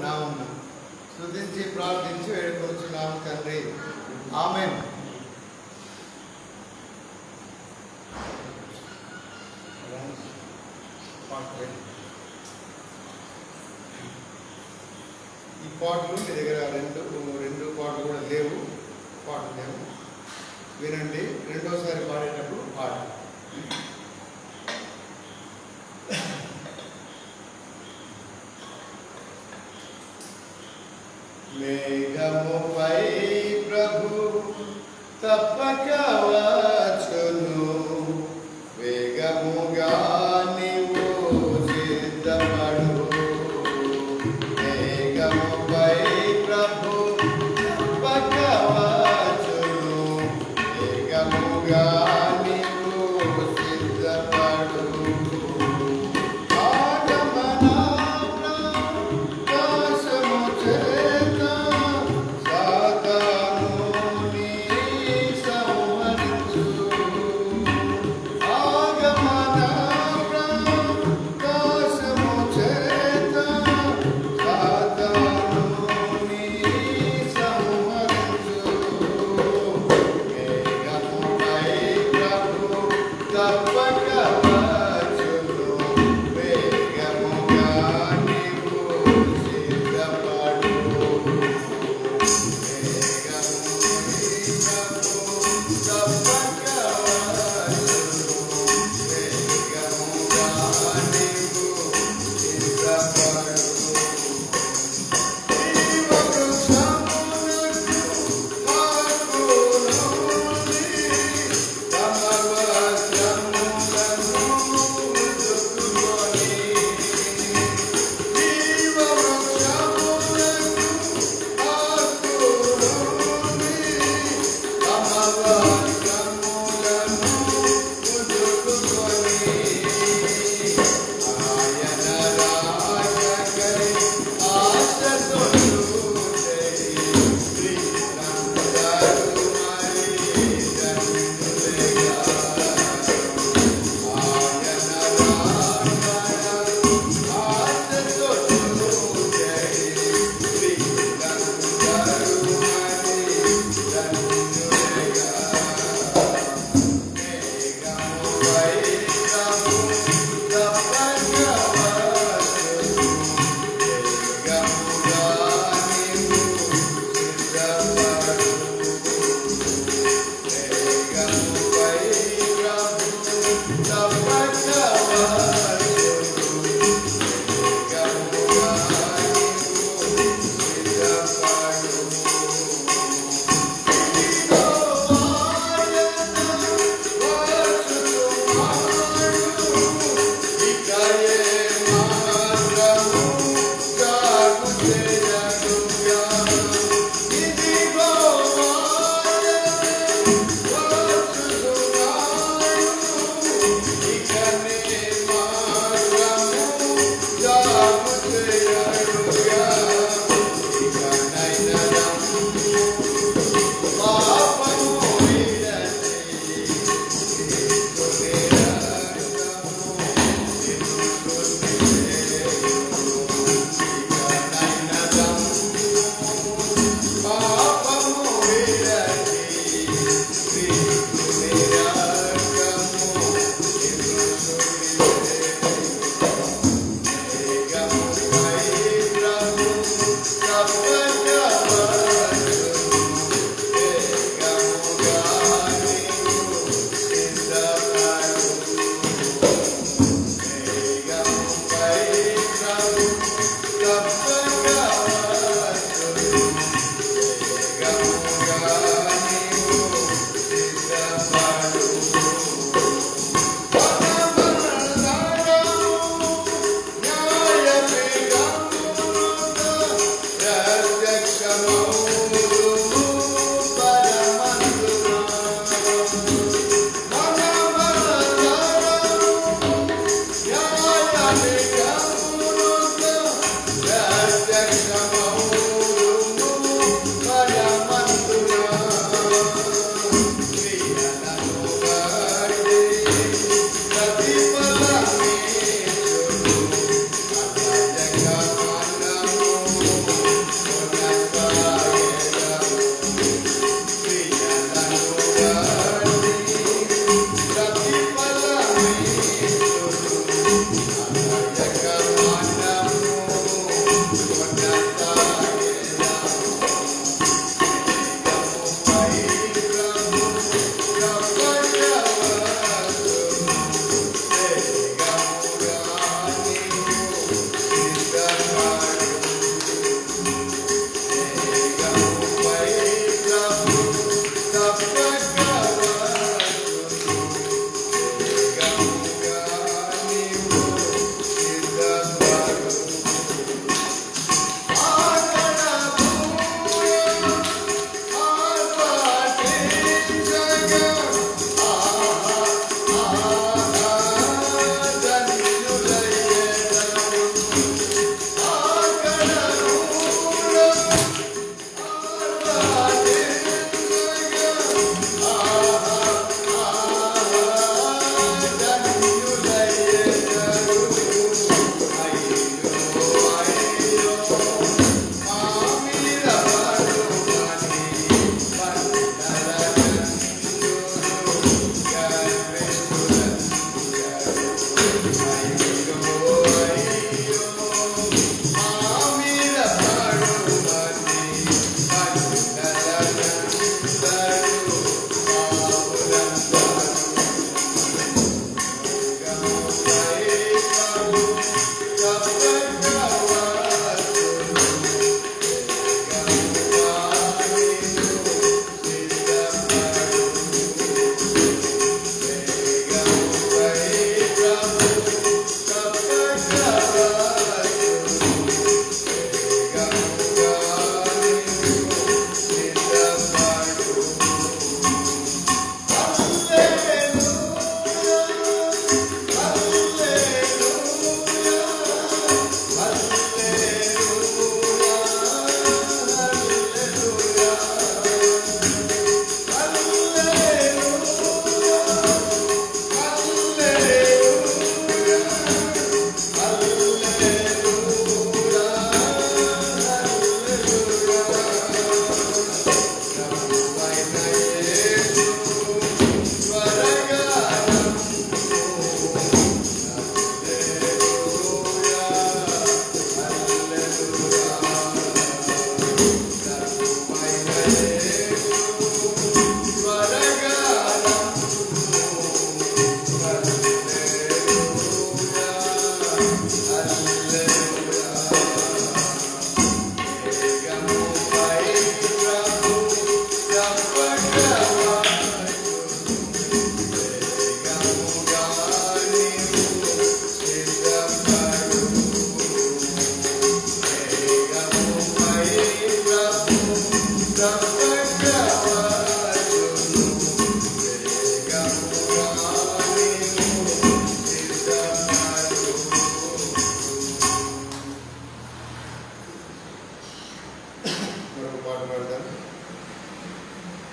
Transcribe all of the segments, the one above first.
నామమున స్తుతించి ప్రార్థించి వేడుకొనుచున్నాము తండ్రి. ఆమేన్. ఈ పాటలు మీ దగ్గర రెండు పాటలు కూడా లేవు, పాటలు లేవు, వినండి. రెండోసారి పాడేటప్పుడు పాట. మేఘముపై ప్రభు తప్పక వచ్చును, వేగముగా నీవు సిద్ధపడు. మేఘముపై ప్రభు తప్పక వచ్చును, వేగముగా నీవు సిద్ధపడు.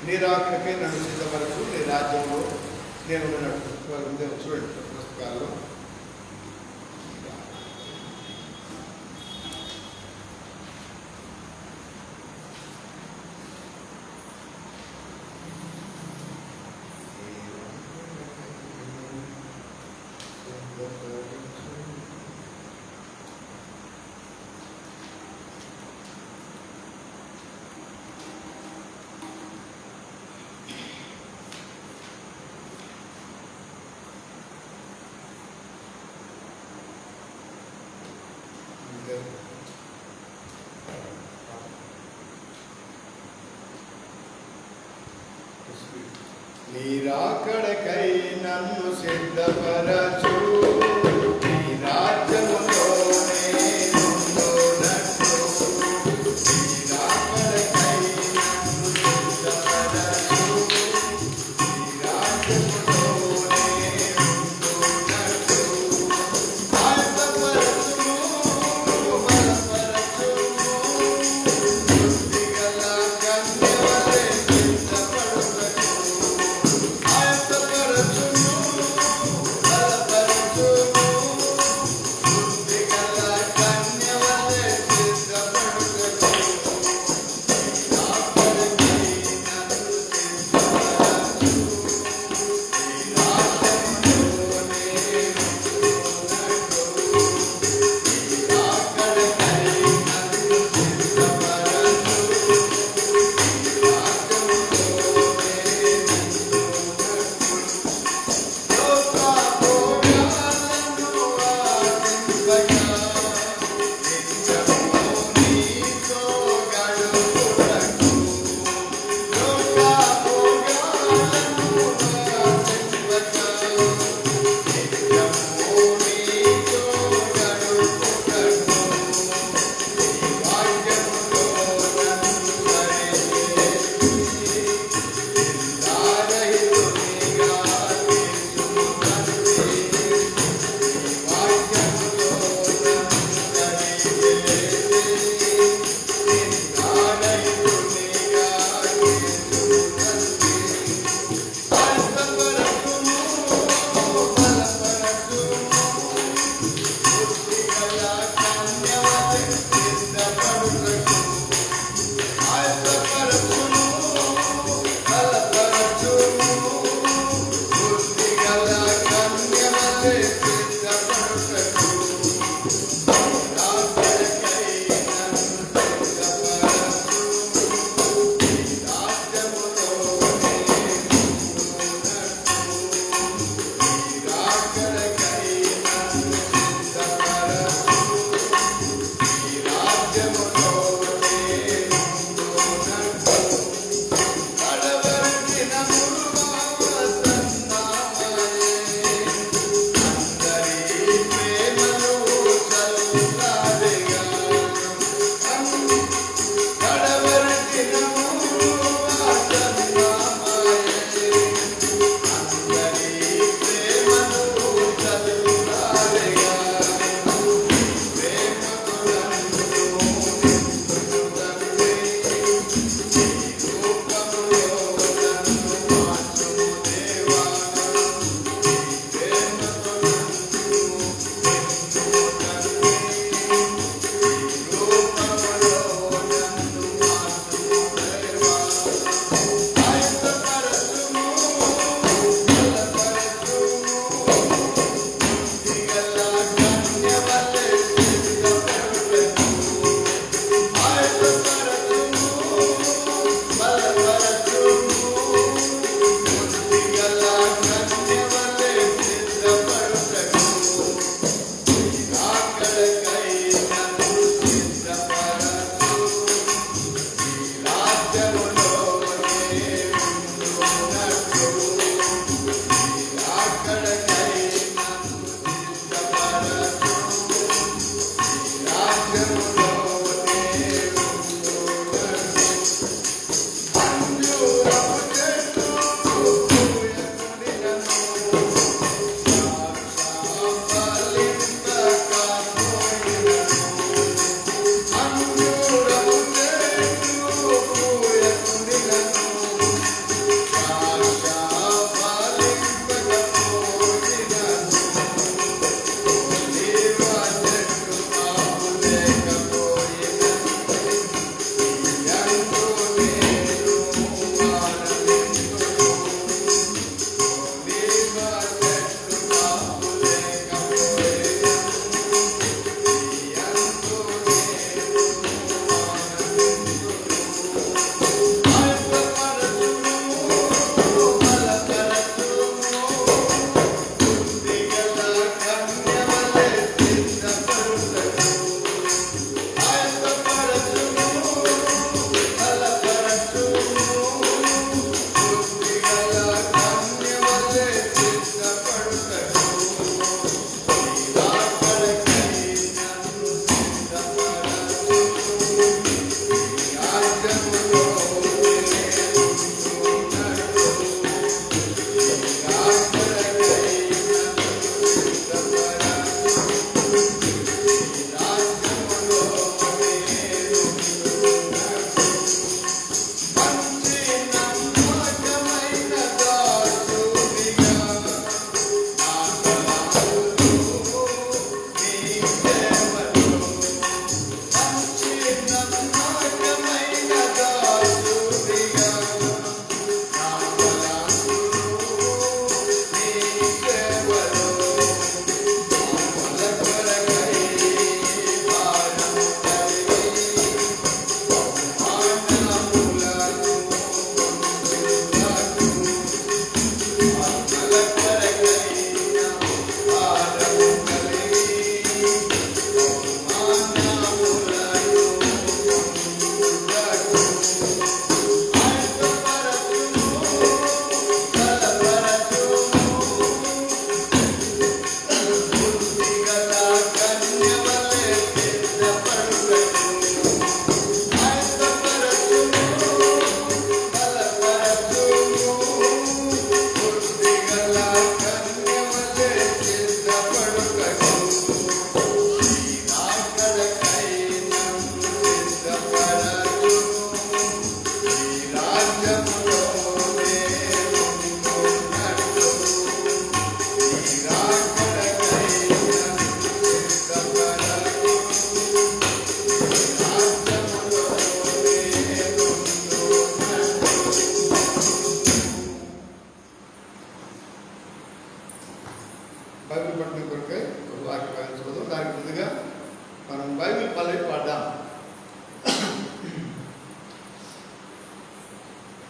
నీరాకరికై నన్ను సిద్ధపరచు, నీ రాజ్యంలో నేను ఉన్నట్టు. చూడండి పుస్తకాల్లో నీరాకడకై నన్ను సిద్ధపరచు, నీ రాజ్యములోనే ఉండునట్లు. నీరాకడకై నన్ను సిద్ధపరచు, నీ రాజ్యములోనే ఉండునట్లు. ఆయుధపరచుము, బలపరచుము, బుద్ధిగల కన్యవలె సిద్ధపడుటకు. ఆయుధపరచుము, బలపరచుము,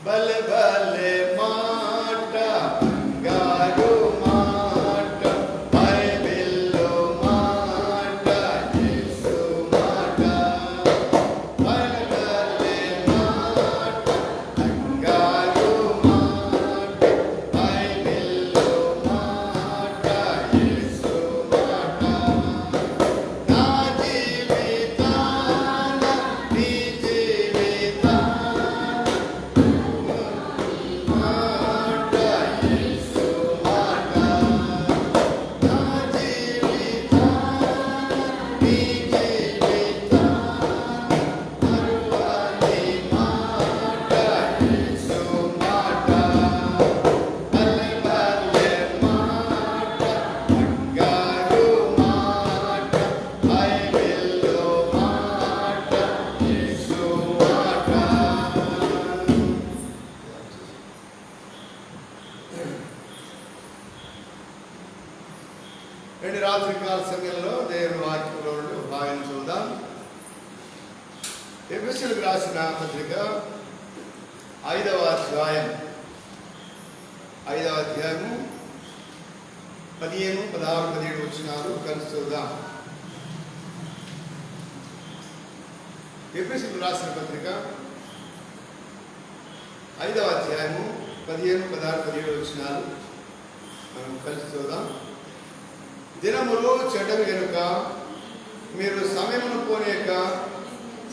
భలే భలే మాట బంగారు మాట బైబిల్లో మాట యేసు మాట భలే భలే మాట బంగారు మాట బైబిల్లో మాట యేసు మాట నా జీవితాన నీ జీవితాన మాట యేసు మాట నా జీవితాన నీ జీవితాన మరువని మాట యేసు మాట భలే భలే మాట బంగారు మాట బైబిల్లో మాట యేసు మాట. రెండు రాత్రికాల సమయంలో దేవుని వాక్యంలో భాగం చూద్దాం. ఎఫెసీయులకు రాసిన పత్రిక 5వ అధ్యాయం 15, 16, 17 వచనాలు కలిసి చూద్దాం. ఎఫెసీయులకు రాసిన పత్రిక 5వ అధ్యాయము 15, 16, 17 వచనాలు మనం కలిసి చూద్దాం. దినములు చెడ్డవి గనుక మీరు సమయమును పోనీయక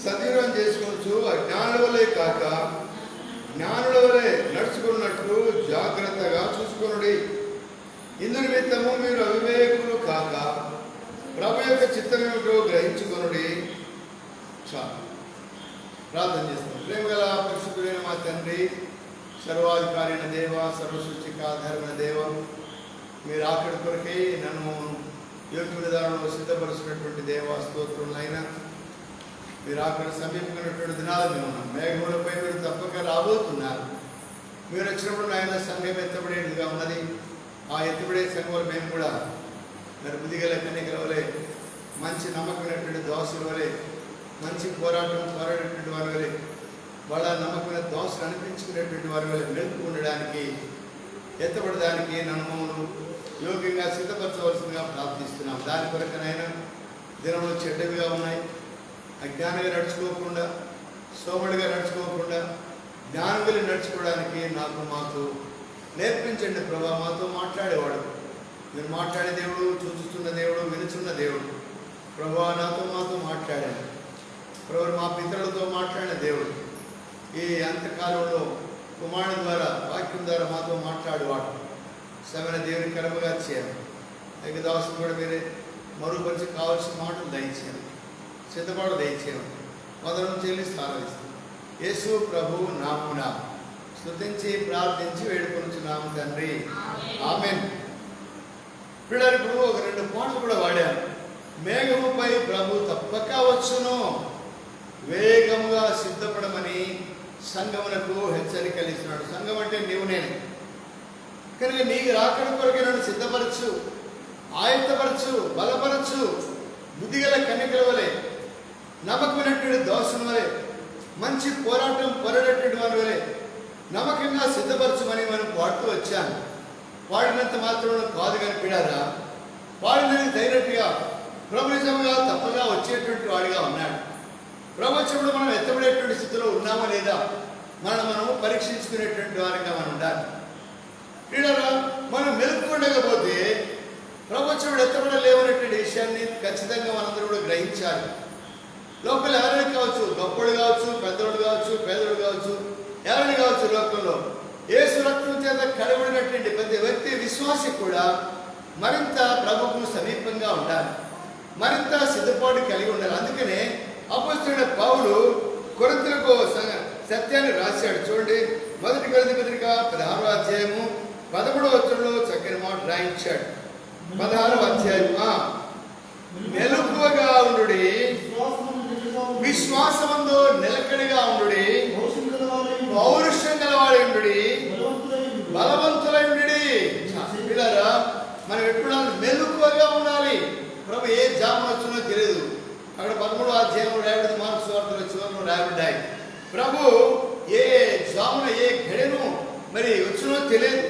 సద్వినియోగం చేసుకోవచ్చు. అజ్ఞానుల వలె కాక జ్ఞానుల వలె నడుచుకున్నట్లు జాగ్రత్తగా చూసుకొనుడి. ఇందు నిమిత్తము మీరు అవివేకులు కాక ప్రభు యొక్క చిత్తమేమిటో గ్రహించుకొనుడి. చాలు. ప్రార్థన చేస్తాం. ప్రేమ గల పరిశుద్ధుడైన మా తండ్రి, సర్వాధికారి అయిన దేవ, సర్వసృష్టికి ఆధారమైన దేవ, మీరు ఆకలి కొరకై నన్ను యోగ్య విధానంలో సిద్ధపరుస్తున్నటువంటి దేవా స్తోత్రులైనా, మీరు ఆకలి సమీపమైనటువంటి దినాలు మేము ఉన్నాం. మేఘములపై మీరు తప్పక రాబోతున్నారు. మీరు వచ్చినప్పుడు నాయన సంఘం ఎత్తబడేట్టుగా ఉన్నది. ఆ ఎత్తబడే సంఘంలో మేము కూడా మరి బుద్ధిగల కన్యకల వలె, మంచి నమ్మకమైనటువంటి దోసుల వలె, మంచి పోరాడేటువంటి వారి వలె, వాళ్ళ నమ్మకమైన దోసులు అనిపించుకునేటువంటి వారి వలె మెలుపు ఉండడానికి, ఎత్తబడడానికి నన్ను యోగ్యంగా సిద్ధపరచవలసిందిగా ప్రార్థిస్తున్నాం. దాని కొరకనైనా దినములు చెడ్డవిగా ఉన్నాయి. అజ్ఞానంగా నడుచుకోకుండా, సోమడిగా నడుచుకోకుండా, జ్ఞానంగా నడుచుకోవడానికి మాకు నేర్పించండి ప్రభా. మాతో మాట్లాడేవాడు, మీరు మాట్లాడే దేవుడు, చూస్తున్న దేవుడు, వినుచున్న దేవుడు ప్రభా. మాతో మాట్లాడాడు ప్రభు. మా పితరులతో మాట్లాడిన దేవుడు ఈ అంతకాలంలో కుమారుని ద్వారా, వాక్యం ద్వారా మాతో మాట్లాడేవాడు. శ్రమణ దేవుని కరముగా చేయాలి. అయితే దాసులు కూడా మీరే మరుగుపరిచి కావాల్సిన మాటలు దయచేయాలి, సిద్ధపాటు దయచేయాలి. మొదలు చెల్లిస్తూ ఆరాధిస్తాం. యేసు ప్రభు నామున స్తుతించి ప్రార్థించి వేడుకొనుచున్నాము తండ్రి, ఆమేన్. పిల్లలు ఇప్పుడు ఒక 2 పాటలు కూడా వాడారు. మేఘముపై ప్రభు తప్పక వచ్చును, వేగముగా సిద్ధపడమని సంఘమునకు హెచ్చరికలు ఇస్తున్నాడు. సంఘం అంటే నీవు నేను కనుక నీకు రాకడ కొరకే నన్ను సిద్ధపరచు, ఆయత్తపరచు, బలపరచు. బుద్ధిగల కన్యకల వలె, నమ్మకమైనటువంటి దోషం వలె, మంచి పోరాడేటువంటి వారి వలె నమ్మకంగా సిద్ధపరచమని మనం పాడుతూ వచ్చాను. పాడినంత మాత్రం కాదు కానీ పిడారా, పాడినది తగినట్టుగా ప్రభుత్వంగా తప్పగా వచ్చేటువంటి వాడిగా ఉన్నాడు. ప్రపంచంలో మనం ఎత్తబడేటువంటి స్థితిలో ఉన్నామా లేదా మనం పరీక్షించుకునేటువంటి వారిగా మనం ఉండాలి. పిడారా, మనం మెలుపుకుండకపోతే ప్రపంచంలో ఎత్తబడలేవనేటువంటి విషయాన్ని ఖచ్చితంగా మనందరూ కూడా గ్రహించాలి. లోపల ఎవరైనా కావచ్చు, గొప్పడు కావచ్చు, పెద్దోడు కావచ్చు, పేదోడు కావచ్చు, ఎవరైనా కావచ్చు, లోకంలో యేసు రక్తం చేత కడబడినటువంటి ప్రతి వ్యక్తి విశ్వాసి కూడా మరింత ప్రభువుకు సమీపంగా ఉండాలి, మరింత సిద్ధపాటు కలిగి ఉండాలి. అందుకనే అపోస్తలుడైన పౌలు కొరింథీయులకు సత్యాన్ని రాశాడు. చూడండి, 1 కొరింథీ పత్రిక 16వ అధ్యాయము 13వ వచనంలో చక్కని మాట రాయించాడు. 16వ అధ్యాయం, మెలకువగా ఉండుడి, విశ్వాసమందు నిలకడగా ఉండుడి, పౌరుషం గలవాడి ఉండుడి, బలవంతులై ఉండుడి. పిల్లరా, మనం ఎప్పుడు మెలకువగా ఉండాలి. ప్రభు ఏ జామున వచ్చినో తెలియదు. అక్కడ 13వ అధ్యాయంలో రాయబడింది, మార్క్స్ వార్తల చివరిలో రాయబడ్డాయి. ప్రభు ఏ జామున ఏ గడెను మరి వచ్చునో తెలియదు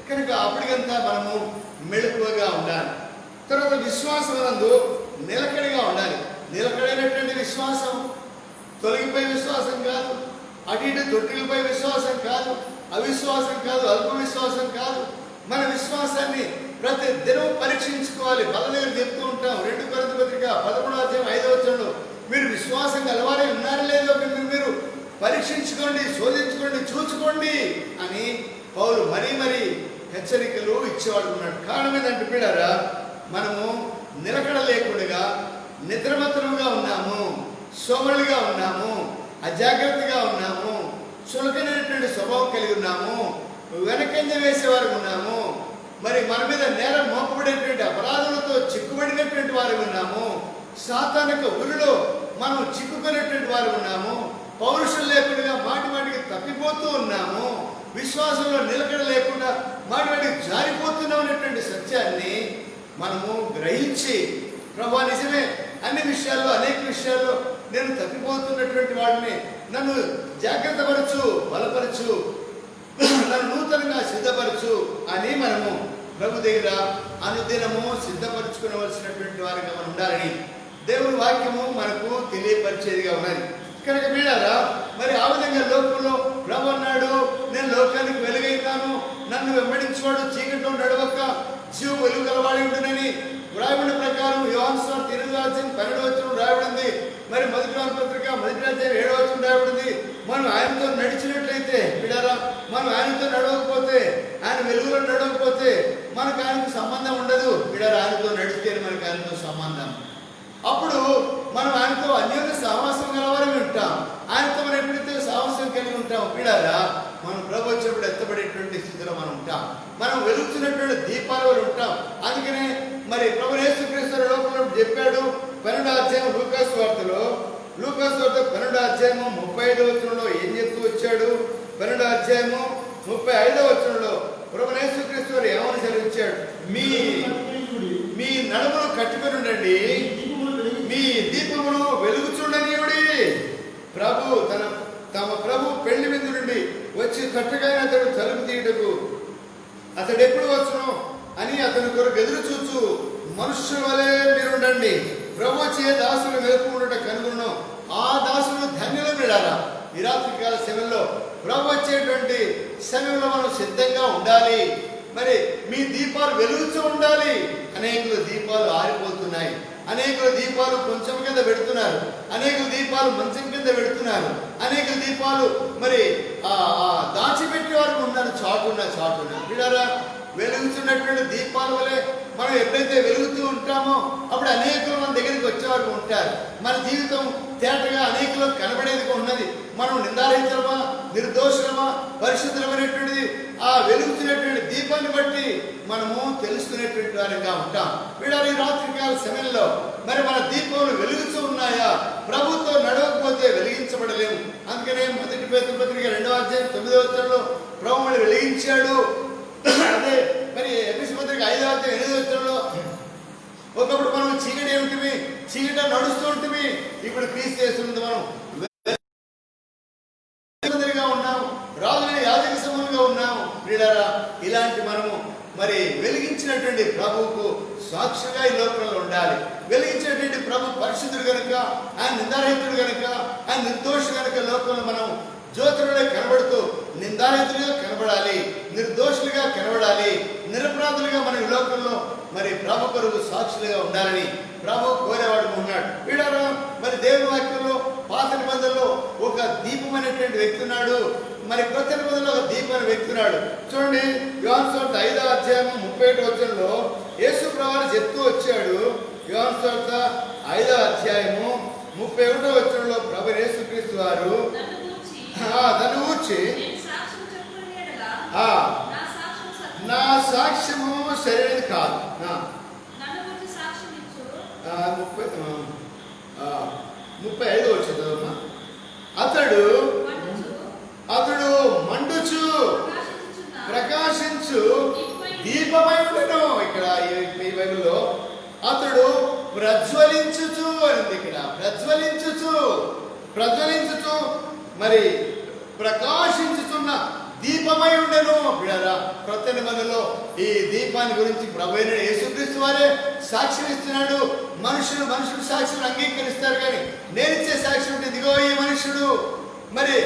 కనుక అప్పటికంతా మనము మెళుకువగా ఉండాలి. తర్వాత విశ్వాసమునందు నిలకడగా ఉండాలి. నిలకడైనటువంటి విశ్వాసం తొలగిపోయే విశ్వాసం కాదు, అటు ఇటు తొట్టిలపై విశ్వాసం కాదు, అవిశ్వాసం కాదు, అల్ప విశ్వాసం కాదు. మన విశ్వాసాన్ని ప్రతి దినం పరీక్షించుకోవాలి. బలదేవుడు చెప్తూ ఉంటాం 2 కొరింథీ పత్రిక 13వ అధ్యాయం 5వ వచనంలో, మీరు విశ్వాసం గలవారే ఉన్నారో లేదో మీరు పరీక్షించుకోండి, శోధించుకోండి, చూచుకోండి అని పౌలు మరీ మరీ హెచ్చరికలు ఇచ్చేవాడు ఉన్నాడు. కారణం ఏంటంటే పిల్లరా, మనము నిలకడ లేకుండా నిద్రమత్తులుగా ఉన్నాము, సోమరులుగా ఉన్నాము, అజాగ్రత్తగా ఉన్నాము, చులకనైనటువంటి స్వభావం కలిగి ఉన్నాము, వెనకంజ వేసేవారు ఉన్నాము, మరి మన మీద నేరం మోపబడేటువంటి అపరాధులతో చిక్కుబడినటువంటి వారు ఉన్నాము, సాతానిక ఉరిలో మనం చిక్కుకునేటువంటి వారు ఉన్నాము, పౌరుషం లేకుండా మాటి మాటికి తప్పిపోతూ ఉన్నాము, విశ్వాసంలో నిలకడ లేకుండా మాటి మాటికి జారిపోతున్నాం అనేటువంటి సత్యాన్ని మనము గ్రహించి, ప్రభా నిజమే, అన్ని విషయాల్లో అనేక విషయాల్లో నేను తప్పిపోతున్నటువంటి వాడిని, నన్ను జాగ్రత్త పరచు, బలపరచు, నన్ను నూతనంగా సిద్ధపరచు అని మనము ప్రభు దగ్గర అనుదినము సిద్ధపరచుకునవలసినటువంటి వారిగా మనం ఉండాలని దేవుని వాక్యము మనకు తెలియపరిచేదిగా ఉన్నది. కనుక మీడారా, మరి ఆ విధంగా లోకంలో ప్రభు అన్నాడు, నేను లోకానికి వెలుగైతాను, నన్ను వెంబడించేవాడు చీకట్లో నడవక జీవ వెలుగు గలవాడి ఉంటునని వ్రాయబడిన ప్రకారం యోహాను సువార్త 8వ అధ్యాయం 12వ వచనం రాయబడింది. మరి మొదటి యోహాను పత్రిక 1వ అధ్యాయం 7వ వచనం రాయబడింది. మనం ఆయనతో నడిచినట్లయితే బిడ్డారా, మనం ఆయనతో నడవకపోతే, ఆయన వెలుగులో నడవకపోతే మనకు ఆయనకు సంబంధం ఉండదు. బిడ్డారా, ఆయనతో నడిస్తే మనకు ఆయనతో సంబంధం. అప్పుడు మనం ఆయనతో అన్యోన్య సహవాసం గలవారని ఉంటాం. ఆయనతో మనం ఎప్పుడైతే సహవాసం కలిగి ఉంటాం బిడ్డారా, మనం ప్రభు వచ్చినప్పుడు ఎత్తబడేటువంటి స్థితిలో మనం ఉంటాం. మనం వెలుగుతున్నటువంటి దీపాల వల్ల ఉంటాం. అందుకనే మరి ప్రభు యేసుక్రీస్తు లోకంలో చెప్పాడు 12వ అధ్యాయం లూకాసు వార్తలో, లూకాసు వార్త 12వ అధ్యాయము 35వ వచనంలో ఏం చెప్తూ వచ్చాడు? 12వ అధ్యాయము 35వ వచనంలో ప్రభు యేసుక్రీస్తు వారు ఏమని సెలవిచ్చాడు? మీ నడుమును కట్టుకొని ఉండండి, మీ దీపమును వెలుగుచుండనీయుడి. ప్రభు తమ ప్రభు పెళ్లి విందు నుండి వచ్చి కట్టుగా అతడు తలుపు తీయటకు అతడు ఎప్పుడు వచ్చును అని అతని కొరకు ఎదురు చూచు మనుష్యుల వలె మీరుండండి. ప్రభు వచ్చే దాసులు వెలుపుకుంట కనుగొను, ఆ దాసులు ధన్యులు మీడారా. ఈ రాత్రికాల సమయంలో ప్రభు వచ్చేటువంటి సమయంలో మనం సిద్ధంగా ఉండాలి. మరి మీ దీపాలు వెలుగుతూ ఉండాలి. అనేకుల దీపాలు ఆరిపోతున్నాయి, అనేకుల దీపాలు కొంచెం కింద పెడుతున్నారు, అనేకుల దీపాలు మంచం కింద పెడుతున్నారు, అనేకుల దీపాలు మరి దాచిపెట్టే వారు ఉన్నారు చాటున బిడ్డారా. వెలుగుతున్నటువంటి దీపాల వలె మనం ఎప్పుడైతే వెలుగుతూ ఉంటామో అప్పుడు అనేకులు మన దగ్గరికి వచ్చేవారు ఉంటారు. మన జీవితం తేటగా అనేకులకు కనబడేదిగా ఉన్నది. మనం నిందారహితమా, నిర్దోషమా, పరిశుద్ధమైనటువంటిది ఆ వెలుగుతున్నటువంటి దీపాన్ని బట్టి మనము తెలుసుకునేటువంటి వారిగా ఉంటాం. వీడారు ఈ రాత్రికాల సమయంలో మరి మన దీపాలు వెలుగుతూ ఉన్నాయా? ప్రభుత్వం నడవకపోతే వెలిగించబడలేము. అందుకనే మొదటి పేతురు పత్రిక 2వ అధ్యాయం 9వ వచనంలో ప్రభు మళ్ళీ వెలిగించాడు. అదే మరి ఎఫెసీ పత్రిక 5వ అధ్యాయం 8వ వచనంలో ఒకప్పుడు మనం చీకటి ఏమిటివి, చీకట నడుస్తూ ఉంటుంది, ఇప్పుడు క్రీస్తు యేసునందు మనం ఉన్నాము, రాజుని యాజక సమూహంగా ఉన్నాము. ప్రియులారా, ఇలాంటి మనము మరి వెలిగించినటువంటి ప్రభువుకు సాక్షిగా ఈ లోకంలో ఉండాలి. వెలిగించినటువంటి ప్రభు పరిశుద్ధుడు కనుక, ఆయన నిందారహితుడు కనుక, ఆయన నిర్దోషి కనుక లోకంలో మనం జ్యోతులే కనబడుతూ నిందారహితులుగా కనబడాలి, నిర్దోషులుగా కనబడాలి, నిరపరాధులుగా మన ఈ లోకంలో మరి ప్రభు కొరకు సాక్షులుగా ఉండాలని ప్రభు కోరేవాడు ఉన్నాడు. వీడారా, మరి దేవుని వాక్యంలో పాత నిబంధనలో ఒక దీపమైనటువంటి వ్యక్తి ఉన్నాడు, మరి కొత్త నిబంధనలో ఒక దీపమైన వ్యక్తి ఉన్నాడు. చూడండి, యోహాను సువార్త 5వ అధ్యాయం 31వ వచనంలో యేసు ప్రభువు చెప్తూ వచ్చాడు. యోహాను సువార్త 5వ అధ్యాయము 31వ వచనంలో ప్రభు యేసుక్రీస్తు వారు దాన్ని ఊర్చి నా సాక్ష్యము సరైనది కాదు, 35వ వచనం, అతడు మండుచు ప్రకాశించు దీపమై ఉండను. ఇక్కడ ఈ బైబిల్లో అతడు ప్రజ్వలించుచు అని, ఇక్కడ ప్రజ్వలించుచు మరి ప్రకాశించుతున్న దీపమై ఉండెను. బిడ్డలారా, క్రొత్త నిబంధనలో ఈ దీపాన్ని గురించి ప్రభువైన యేసుక్రీస్తు వారే సాక్ష్యం ఇస్తున్నాడు. మనుషులు సాక్ష్యం అంగీకరిస్తారు, కానీ నేనిచ్చే సాక్ష్యం అంటే ఇదిగో ఈ మనుషుడు, మరి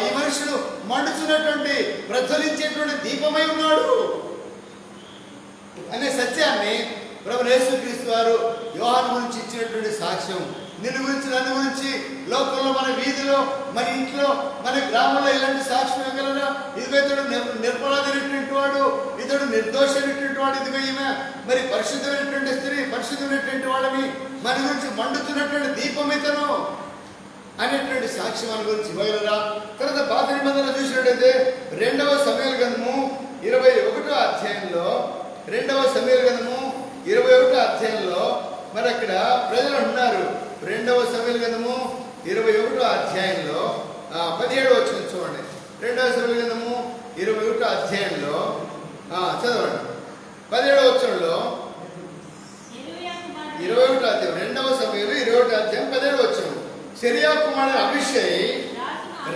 ఈ మనుషుడు మండుతున్నటువంటి ప్రజ్వలించేటువంటి దీపమై ఉన్నాడు అనే సత్యాన్ని ప్రభు యేసుక్రీస్తు వారు యోహాను గురించి ఇచ్చినటువంటి సాక్ష్యం. నిన్ను గురించి, నన్ను గురించి లోకంలో, మన వీధిలో, మన ఇంట్లో, మన గ్రామంలో ఇలాంటి సాక్ష్యం ఇవ్వగలరా? ఇదిగో ఇతడు నిరపరాధమైనటువంటి వాడు, ఇతడు నిర్దోషమైనటువంటి వాడు, ఇదిగో ఈమె మరి పరిశుద్ధమైనటువంటి స్త్రీ, పరిశుద్ధమైనటువంటి వాడని మన గురించి మండుతున్నటువంటి దీపం ఇతను అనేటువంటి సాక్ష్యం మన గురించి ఇవ్వగలరా? తర్వాత పాత నిబంధనలు చూసినట్టయితే 2వ సమూయేలు గ్రంథము 21వ అధ్యాయంలో, 2వ సమూయేలు గ్రంథము 21వ అధ్యాయంలో మరి అక్కడ ప్రజలు అంటున్నారు. 2వ సమూయేలు గ్రంథము 21వ అధ్యాయంలో 17వ వచనం చూడండి. 2వ సమూయేలు గ్రంథము 21వ అధ్యాయంలో చదవండి. 17వ వచనంలో 21వ అధ్యాయం, 2వ సమూయేలు 21వ అధ్యాయం 17వ వచనం. సెరియా కుమారుడు అభిషై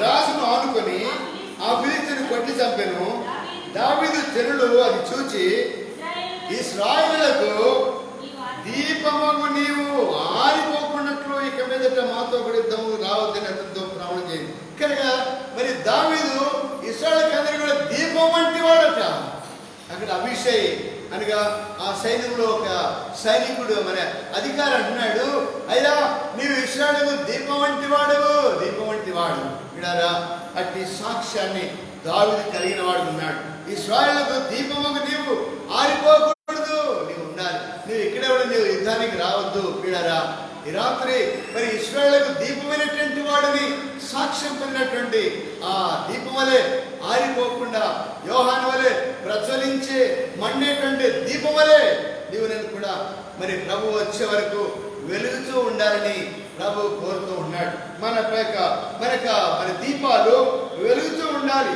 రాజును ఆనుకొని ఆ ఫిలిష్తీయుని కొట్టి చంపెను. దావీదు జనులు అది చూచి, ఇశ్రాయేలులకు దీపమగు నీవు ఆరిపోకున్నట్లు ఇక మీదట మాతో కూడా యుద్ధము రావద్దని అతనితో ప్రమాణం చేయండి. కనుక మరి దావీదు ఇశ్రాయేలుకి అందరికీ కూడా దీపం వంటి వాడట. అక్కడ అభిషై అనగా ఆ సైన్యంలో ఒక సైనికుడు మన అధికారి అంటున్నాడు, అయ్యా నీవు ఇశ్రాయేలుకు దీపం వంటి వాడు, దీపం వంటి వాడు. విడారా, అట్టి సాక్ష్యాన్ని దావీదు కలిగిన వాడు ఉన్నాడు. ఇశ్రాయేలుకు దీపముకు నీవు ఆరిపోకూడదు, నీవు ఉండాలి, నీవు ఇక్కడే కూడా నీవు యుద్ధానికి రావద్దు. విడారా, ఈ రాత్రి మరి ఇశ్రాయేలుకు దీపమైనటువంటి వాడిని సాక్ష్యం పొందినటువంటి ఆ దీపం వలె ఆరిపోకుండా యోహాను వలె ప్రజ్వలించే మండేటువంటి దీపం వలె నీవు నేను కూడా మరి ప్రభు వచ్చే వరకు వెలుగుతూ ఉండాలని ప్రభు కోరుతూ ఉన్నాడు. మన దీపాలు వెలుగుతూ ఉండాలి.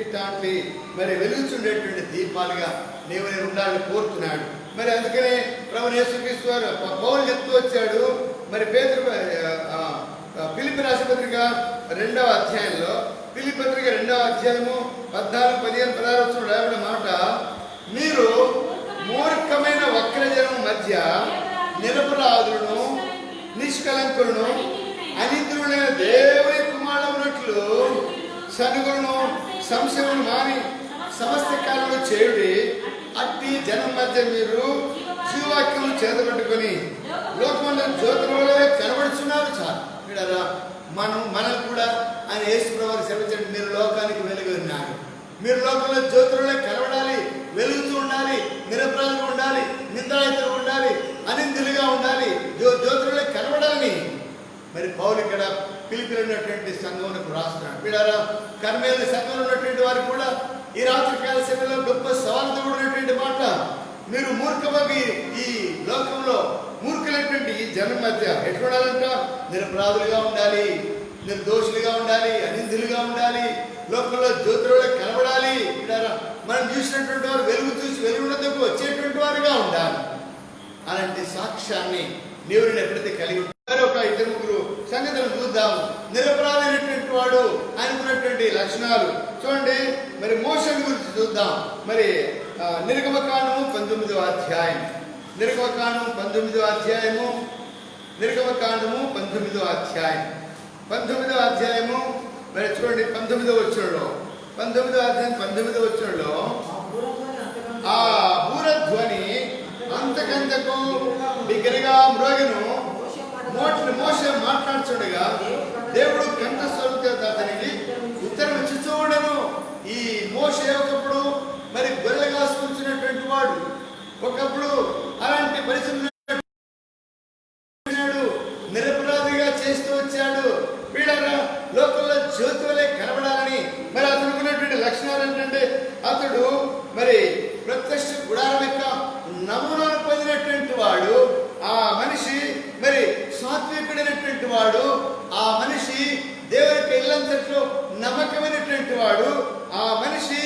ఇట్లాంటి మరి వెలుగుతుండేటువంటి దీపాలుగా నీవు నేను ఉండాలని కోరుతున్నాడు. మరి అందుకనే ప్రభు యేసుక్రీస్తు వారు పౌలు చెప్తూ వచ్చాడు. మరి పేతురు ఫిలిప్పీ రాసిన పత్రిక 2వ అధ్యాయంలో, ఫిలిప్పీ పత్రిక 2వ అధ్యాయము 14, 15, 16 రాయబడిన మాట, మీరు మూర్ఖమైన వక్రజనం మధ్య నిరపరాధులను, నిష్కలంకులను, అనింద్రులైన దేవుని కుమారులైనట్లు సనుగులను, సంశయమును మాని సమస్త కాలంలో చేయుడి. అట్టి జనం మధ్య మీరు జీవాక్యం చేతబట్టుకొని లోకంలో జ్యోతులలో కనబడుతున్నారు. చాలు వీడరా, మనం కూడా ఆయన యేసు ప్రభువు సెలవించండి, మీరు లోకానికి వెలుగు ఉన్నారు, మీరు లోకంలో జ్యోతులలో కనబడాలి, వెలుగుతూ ఉండాలి, నిరపరాధులు ఉండాలి, నిందాయితులు ఉండాలి, అనిందులుగా ఉండాలి, జ్యోతులలో కనబడాలని మరి పౌలు ఇక్కడ పిలిపిలో ఉన్నటువంటి సంఘమునకు రాస్తున్నాడు. వీడారా, కర్మేలు సంఘంలో ఉన్నటువంటి వారు కూడా ఈ రాత్రి కాల సమయంలో గొప్ప సవాలుతో ఉన్నటువంటి మాట, మీరు మూర్ఖమగి ఈ లోకంలో మూర్ఖులైనటువంటి ఈ జనం మధ్య ఎట్లా ఉండాలంట? నిరపరాధులుగా ఉండాలి, నిర్దోషులుగా ఉండాలి, అనిందులుగా ఉండాలి, లోకంలో జ్యోతులలో కనబడాలి. మనం చూసినటువంటి వారు వెలుగు చూసి వెలుగునందుకు వచ్చేటువంటి వారుగా ఉండాలి. అలాంటి సాక్ష్యాన్ని నీవు ఎప్పుడైతే కలిగి ఉంటారు. ఒక 2-3 సంగతులను చూద్దాం. నిరపరాధమైనటువంటి వాడు ఆయనకున్నటువంటి లక్షణాలు చూడండి. మరి మోషేని గురించి చూద్దాం. మరి నిర్గమకాండము 19వ అధ్యాయం, నిర్గమకాండము 19వ అధ్యాయము, నిర్గమకాండము 19వ అధ్యాయం, 19వ అధ్యాయము మరి చూడండి 19వ వచనంలో, 19వ అధ్యాయం 19వ వచనంలో, ఆ బూరధ్వని అంతకంతకు బిగ్గరగా మ్రోగెను. మోషే మాట్లాడుచుండగా దేవుడు కంఠస్వరంతో అతనికి ఉత్తరం ఇచ్చి చూడను. ఈ మోషే ఒకప్పుడు మరి గొర్రెలు కాసుకుంటున్నటువంటి వాడు, ఒకప్పుడు అలాంటి పరిస్థితులు నిరపరాధిగా చేస్తూ వచ్చాడు. వీళ్ళ లోకంలో జ్యోతులే కనబడాలని మరి అతనుకున్నటువంటి లక్షణాలు ఏంటంటే, అతడు మరి ప్రత్యక్ష గుడారం యొక్క నమూనాను పొందినటువంటి వాడు, ఆ మనిషి మరి సాత్వికుడైనటువంటి వాడు, ఆ మనిషి దేవునికి ఇల్లంతట్లో నమ్మకమైనటువంటి వాడు, ఆ మనిషి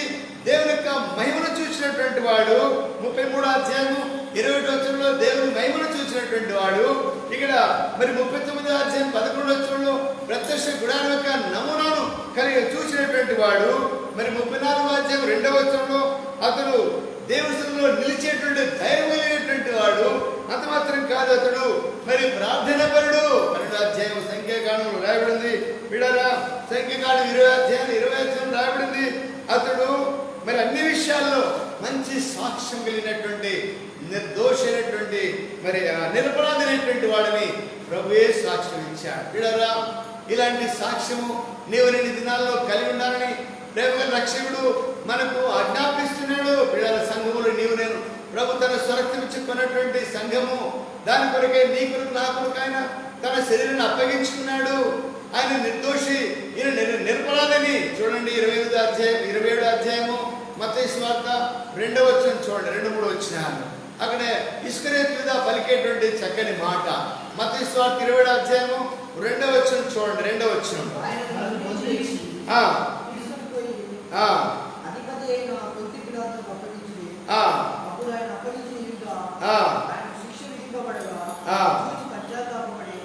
దేవుని యొక్క మహిమను చూసినటువంటి వాడు. 33వ అధ్యాయము 20వ వచనంలో దేవుని మహిమను చూసినటువంటి వాడు. ఇక్కడ మరి 39వ అధ్యాయం 11వ వచనంలో ప్రత్యక్ష గుడారం యొక్క నమూనాను చూసినటువంటి వాడు మరి 34వ అధ్యాయం 2వ వచనంలో అతడు దేవుని సన్నిధిలో నిలిచేటువంటి ధైర్యం కలిగినటువంటి వాడు. అంత మాత్రం కాదు, అతడు మరి ప్రార్థనాపరుడు. 12వ అధ్యాయం సంఖ్యాకాండంలో రాయబడింది. వీడారా, సంఖ్యాకాండం 20వ అధ్యాయం 20వ రాయబడింది. అతడు మరి అన్ని విషయాల్లో మంచి సాక్ష్యం కలిగినటువంటి నిర్దోషైనటువంటి మరి నిరపరాధైనటువంటి వాడిని ప్రభువే సాక్ష్యం ఇచ్చాడు. వీడారా, ఇలాంటి సాక్ష్యము నీవు రెండు దినాల్లో కలిగి ఉండాలని ప్రేమ రక్షకుడు మనకు ఆజ్ఞాపిస్తున్నాడు. పిల్లల సంఘములు నీవు నేను ప్రభు తన స్వరక్తమిచ్చుకున్నటువంటి సంఘము, దాని కొరకే నీ కొరకు నా కొరకు ఆయన తన శరీరాన్ని అప్పగించుకున్నాడు. ఆయన నిర్దోషి, ఈయన నిరపరాధని. చూడండి 27వ అధ్యాయము మత్తయి సువార్త 2వ వచనం చూడండి, 2-3 వచనాలు. అక్కడ ఇస్కరియోతు యూదా పలికేటువంటి చక్కని మాట. మత్తయి సువార్త 27వ అధ్యాయము 2వ వచనం చూడండి, 2వ వచనం.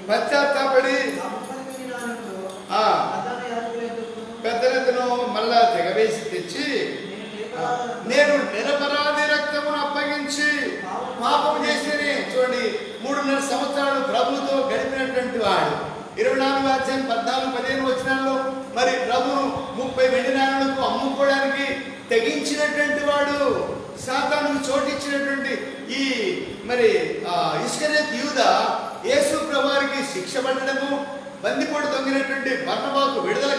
పశ్చాత్తాపడి పెద్దలతను మళ్ళా తెగవేసి తెచ్చి, నేను నిరపరాధి రక్తమును అప్పగించి పాపం చేసేనే. చూడండి, 3.5 సంవత్సరాలు ప్రభుతో గడిపినటువంటి వాడు. 24వ అధ్యాయం 14-15 వచనాల్లో మరి ప్రభును 30 వెండి నాణాలకు అమ్ముకోవడానికి తెగించినటువంటి వాడు, సాతానుకు చోటిచ్చినటువంటి ఈ మరి ఇస్కరియోతు యూదా యేసు ప్రభువారికి శిక్ష పడడము, బందిపోటు తొంగినటువంటి బరబ్బకు విడుదల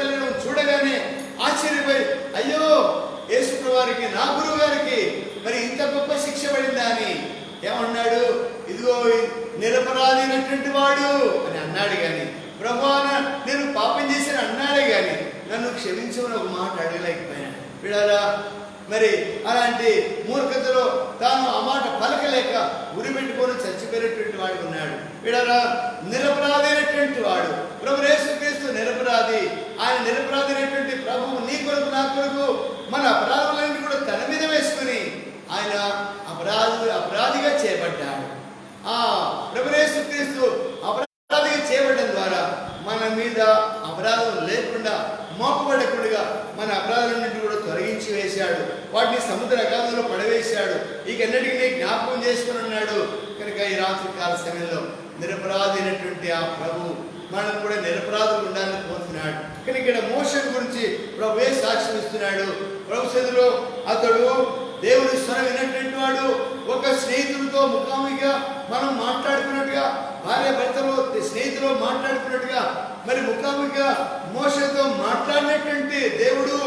కలగడం చూడగానే ఆశ్చర్యపోయి, అయ్యో యేసు ప్రభువారికి, నా గురువు గారికి మరి ఇంత గొప్ప శిక్ష పడిందా అని ఏమన్నాడు? ఇదిగో నిరపరాధైనటువంటి వాడు అని అన్నాడు. కానీ ప్రభువా నేను పాపం చేశాను అన్నాడే కానీ నన్ను క్షమించమని ఒక మాట అడగలేకపోయాను. విడారా, మరి అలాంటి మూర్ఖతలో తాను ఆ మాట పలకలేక ఉరిపెట్టుకొని చచ్చిపోయినటువంటి వాడు ఉన్నాడు. విడారా, నిరపరాధైనటువంటి వాడు ప్రభు యేసుక్రీస్తు నిరపరాధి. ఆయన నిరపరాధైనటువంటి ప్రభువు నీ కొరకు నా కొరకు మన అపరాధులన్నీ కూడా తన మీద వేసుకుని ఆయన అపరాధిగా చేయబడ్డాడు. ఆ ప్రభు యేసుక్రీస్తు అపరాధిగా చేయబడడం ద్వారా మన మీద అపరాధం లేకుండా, మోపబడకుండా మన అపరాధాలన్నింటినీ కూడా తొలగించి వేశాడు. వాటిని సముద్ర అగాధంలో పడవేశాడు. ఇక ఎన్నటికీ జ్ఞాపకం చేసుకుని ఉన్నాడు. కనుక ఈ రాత్రి కాల సమయంలో నిరపరాధైనటువంటి ఆ ప్రభు మనం కూడా నిరపరాధులు ఉండాలని కోరుతున్నాడు. కానీ ఇక్కడ మోషన్ గురించి ప్రభువే సాక్ష్యం ఇస్తున్నాడు. ప్రభు సన్నిధిలో అతడు దేవుని స్వరం విన్నటువంటి వాడు. ఒక స్నేహితుడితో ముఖాముఖిగా మనం మాట్లాడుకున్నట్టుగా, భార్య భర్తలో స్నేహితులు మాట్లాడుకున్నట్టుగా మరి ముఖాముఖిగా మోషతో మాట్లాడినటువంటి దేవుడు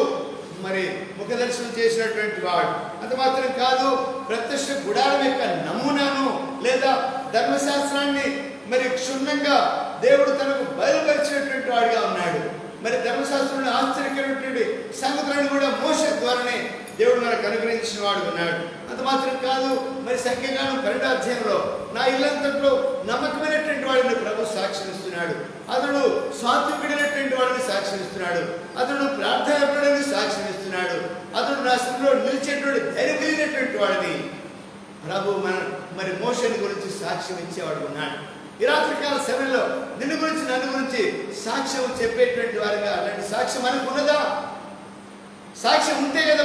మరి ముఖ దర్శనం చేసినటువంటి వాడు. అంత మాత్రం కాదు, ప్రత్యక్ష గుడారం యొక్క నమూనాను లేదా ధర్మశాస్త్రాన్ని మరి క్షుణ్ణంగా దేవుడు తనకు బయలుపరిచినటువంటి వాడిగా ఉన్నాడు. మరి ధర్మశాస్త్రంలో ఆశ్చర్యకరమైనటువంటి సంగతులను కూడా మోషే ద్వారానే దేవుడు మనకు అనుగ్రహించిన వాడు ఉన్నాడు. అంత మాత్రం కాదు, మరి సంఖ్యాకాండం 12వ అధ్యాయంలో నా ఇల్లంతట్లో నమ్మకమైనటువంటి వాడిని ప్రభు సాక్ష్యం ఇస్తున్నాడు. అతడు సాత్వికుడైనటువంటి వాడిని సాక్ష్యం ఇస్తున్నాడు. అతడు ప్రార్థనాపరుడని సాక్ష్యం ఇస్తున్నాడు. అతడు నా స్థితిలో నిలిచేటువంటి ధైర్యం కలిగినటువంటి వాడిని ప్రభు మరి మోషేని గురించి సాక్ష్యం ఇచ్చేవాడు ఉన్నాడు. ఈ రాత్రికాల సమయంలో నిన్ను గురించి నన్ను గురించి సాక్ష్యం చెప్పేటువంటి వారిగా అలాంటి సాక్ష్యం మనకు ఉన్నదా? సాక్ష్యం ఉంటే కదా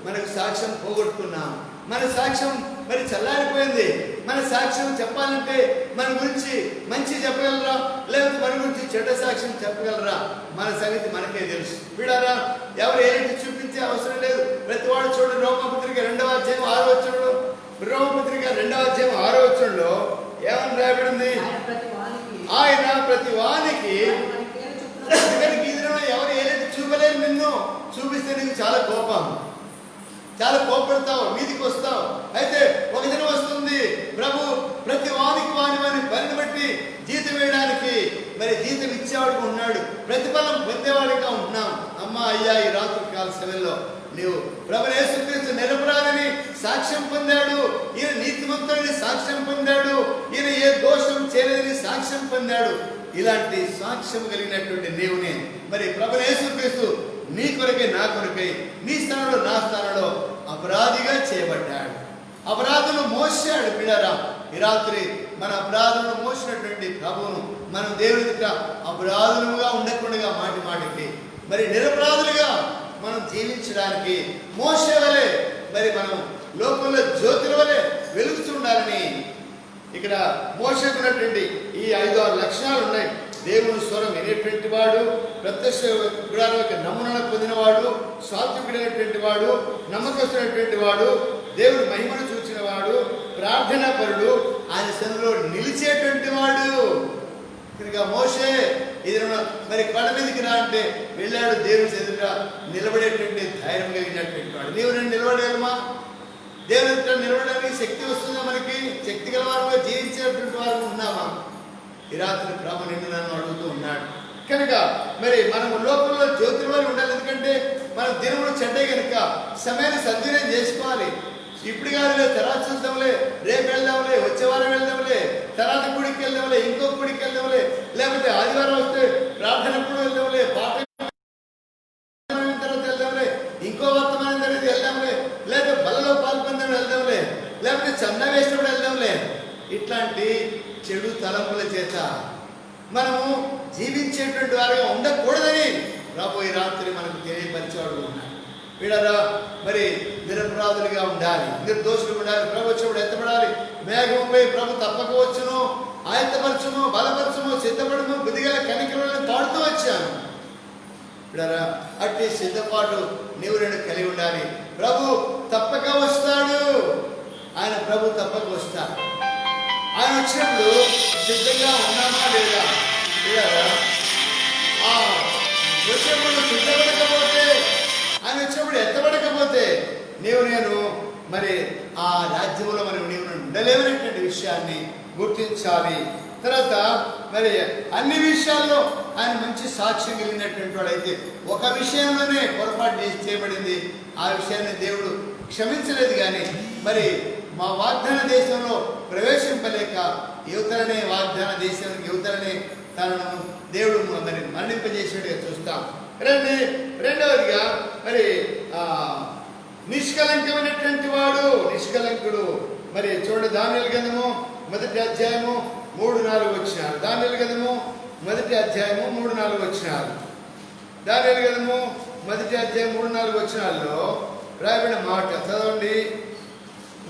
మనకు సాక్ష్యం పోగొట్టుకున్నాం. మన సాక్ష్యం మరి చల్లారిపోయింది. మన సాక్ష్యం చెప్పాలంటే మన గురించి మంచి చెప్పగలరా, లేకపోతే మన గురించి చెడ్డ సాక్ష్యం చెప్పగలరా? మన సంగతి మనకే తెలుసు. వీడారా, ఎవరు ఏంటి చూపించే అవసరం లేదు. ప్రతి వాడు చూడండి, రోమపత్రిక 2వ అధ్యాయం 6వ వచనంలో, రోమపత్రిక 2వ అధ్యాయం 6వ వచనంలో ఏమని రాయబడింది? ఆయన ప్రతి వానికి ఎవరు ఏదైతే చూపలేరు, నిన్ను చూపిస్తే నీకు చాలా కోపడతావు, మీదికి వస్తావు. అయితే ఒక దినం వస్తుంది, ప్రభు ప్రతి వానికి వాని పనిని బట్టి జీతం వేయడానికి మరి జీతం ఇచ్చేవాడిగా ఉన్నాడు, ప్రతిఫలం పొందేవాడిగా ఉంటున్నాం. అమ్మా అయ్యా, ఈ రాత్రి కాల సమయంలో నీవు ప్రభు యేసుక్రీస్తు నిరపరాధిని సాక్ష్యం పొందాడు, ఈయన నీతిమంతుడిని సాక్ష్యం పొందాడు, ఈయన ఏ దోషం చేయలేదని సాక్ష్యం పొందాడు. ఇలాంటి సాక్ష్యం కలిగినటువంటి నీవునే మరి ప్రభు యేసుక్రీస్తు నీ కొరకై నా కొరకై నీ స్థానంలో నా స్థానంలో అపరాధిగా చేయబడ్డాడు. అపరాధులు మోసాడు. పిల్లరా, ఈ రాత్రి మన అపరాధులను మోసినటువంటి ప్రభువును మనం దేవుని ఎదుట అపరాధులుగా ఉండకుండా మాటి మాటికి మరి నిరపరాధులుగా మనం జీవించడానికి మోసే వలె మరి మనం లోకంలో జ్యోతుల వలె వెలుగుతుండాలని ఇక్కడ మోసకున్నటువంటి ఈ 5-6 లక్షణాలు ఉన్నాయి. దేవుని స్వరం వినేటువంటి వాడు, ప్రత్యక్ష గుడారం యొక్క నమూనాను పొందినవాడు, సాత్వికుడైనటువంటి వాడు, నమ్మకస్తున్నటువంటి వాడు, దేవుని మహిమను చూచిన వాడు, ప్రార్థనా పరుడు, ఆయన సన్నిధిలో నిలిచేటువంటి వాడు. కనుక మోషే ఇది మరి కొండ మీదకి రా అంటే వెళ్ళాడు. దేవుని ఎదుట నిలబడేటువంటి ధైర్యం కలిగినటువంటి వాడు. నీవు నేను నిలబడేమా? దేవుని ఎదుట నిలబడడానికి శక్తి వస్తుందా? మనకి శక్తి గల వారుగా జీవించేటువంటి వారు ఉన్నామా? ఈ రాత్రి ప్రభు నిన్ను నన్ను అడుగుతూ ఉన్నాడు. కనుక మరి మనము లోకంలో జ్యోతుల వల్ల ఉండాలి. ఎందుకంటే మనం దినములు చెడ్డే కనుక సమయాన్ని సద్వినియోగం చేసుకోవాలి. ఇప్పుడు కాదులే, తర్వాత చూద్దాంలే, రేపు వెళ్దాంలే, వచ్చే వారం వెళ్దాంలే, తర్వాత గుడికి వెళ్దాంలే, ఇంకో గుడికి వెళ్దాంలే, లేకపోతే ఆదివారం వస్తే ప్రార్థనప్పుడు వెళ్దాంలే, పాట తర్వాత వెళ్దాంలే, ఇంకో వర్తమానం అనేది వెళ్దాంలే, లేదా బలలో పాల్పొందని వెళ్దాంలే, లేకపోతే చందా వేసినప్పుడు వెళ్దాంలే. ఇట్లాంటి చెడు తలంపుల చేత మనము జీవించేటువంటి వారిగా ఉండకూడదని రాబోయే రాత్రి మనకు తెలియపరిచేవాడు ఉన్నాడు. వీడరా మరి నిరపరాధులుగా ఉండాలి, నిర్దోషులు ఉండాలి. ప్రభు వచ్చినప్పుడు ఎత్తబడాలి. మేఘంపై ప్రభు తప్పక వచ్చును, ఆయత్తపరచును, బలపరచును, సిద్ధపడును, బుద్ధిగల కనికలను పాడుతూ వచ్చాను. వీడరా అట్టి సిద్ధపాటు నీవు నేను కలిగి ఉండాలి. ప్రభు తప్పక వస్తాడు. ఆయన ప్రభు తప్పక వస్తాడు. ఆయన వచ్చినప్పుడు సిద్ధంగా ఉన్నామా లేదా? వచ్చినప్పుడు సిద్ధపడకపోతే, ఆయన వచ్చినప్పుడు ఎత్తబడకపోతే నీవు నేను మరి ఆ రాజ్యంలో మనం నీవు ఉండలేమనేటువంటి విషయాన్ని గుర్తించాలి. తర్వాత మరి అన్ని విషయాల్లో ఆయన మంచి సాక్ష్యం కలిగినటువంటి వాడు. అయితే ఒక విషయంలోనే పొరపాటు చేయబడింది. ఆ విషయాన్ని దేవుడు క్షమించలేదు. కానీ మరి మా వాగ్దాన దేశంలో ప్రవేశింపలేక యువతలనే వాగ్దాన దేశానికి యువతలనే తనను దేవుడు మరి మరణింపజేసేట్టుగా చూస్తాం. రెండవదిగా మరి నిష్కలంకమైనటువంటి వాడు, నిష్కలంకుడు. మరి చూడండి, దానియేలు గ్రంథము 1వ అధ్యాయము 3-4 వచనాలు. దానియేలు గ్రంథము 1వ అధ్యాయము 3-4 వచనాలు. దానియేలు గ్రంథము 1వ అధ్యాయం 3-4 వచనాల్లో రాయబడిన మాట చదవండి.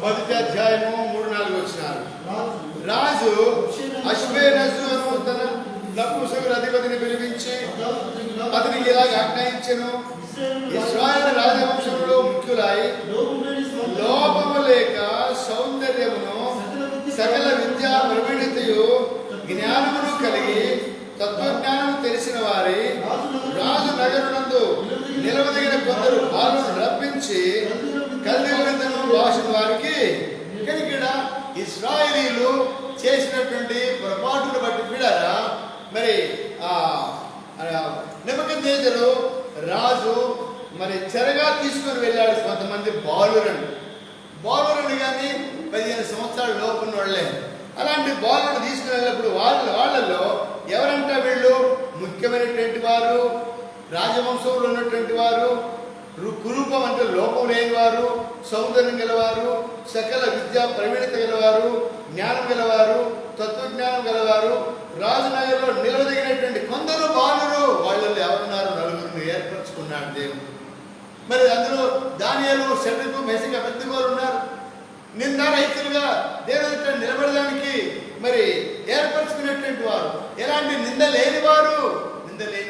1వ అధ్యాయము 3-4 వచనాలు. రాజు అశ్వేనజు అను తన నపుంసకుల అధిపతిని పిలిపించి అతనికి ఇలాగ ఆజ్ఞాయించెను, ఇశ్రాయేలు రాజవంశంలో ముఖ్యులై లోపము లేక సౌందర్యమును సకల విద్యా ప్రవీణతయు జ్ఞానమును కలిగి తత్వజ్ఞానము తెలిసిన వారి రాజు నగరునందు నిలవదగిన కొందరు బాలును రప్పించి కల్దీయులను భాషణ వారికి. ఇక్కడ ఇశ్రాయేలీలు చేసినటువంటి పొరపాటును బట్టి పిల్లరా మరి నెబుకద్నెజరు రాజు మరి చెరగా తీసుకొని వెళ్ళాడు కొంతమంది బాలురని కానీ 15 సంవత్సరాల లోపున్న వాళ్ళే. అలాంటి బాలులను తీసుకుని వెళ్ళినప్పుడు వాళ్ళలో ఎవరంటే వీళ్ళు ముఖ్యమైనటువంటి వారు, రాజవంశంలో ఉన్నటువంటి వారు, కురూపం అంటే లోపం లేని వారు, సౌందర్యం గలవారు, సకల విద్యా ప్రవీణత గలవారు, జ్ఞానం గలవారు, తత్వజ్ఞానం గలవారు, రాజనగర్లో నిలవదగినటువంటి కొందరు బాలురు. వాళ్ళలో ఎవరున్నారు? 4 ఏర్పరచుకున్నాడు దేవుడు. మరి అందులో దానియేలు, షడ్రకు, మెషకు, అబేద్నెగోలు ఉన్నారు. నిందారహితులుగా దేవుని నిలబడడానికి మరి ఏర్పరచుకున్నటువంటి వారు, ఎలాంటి నింద లేని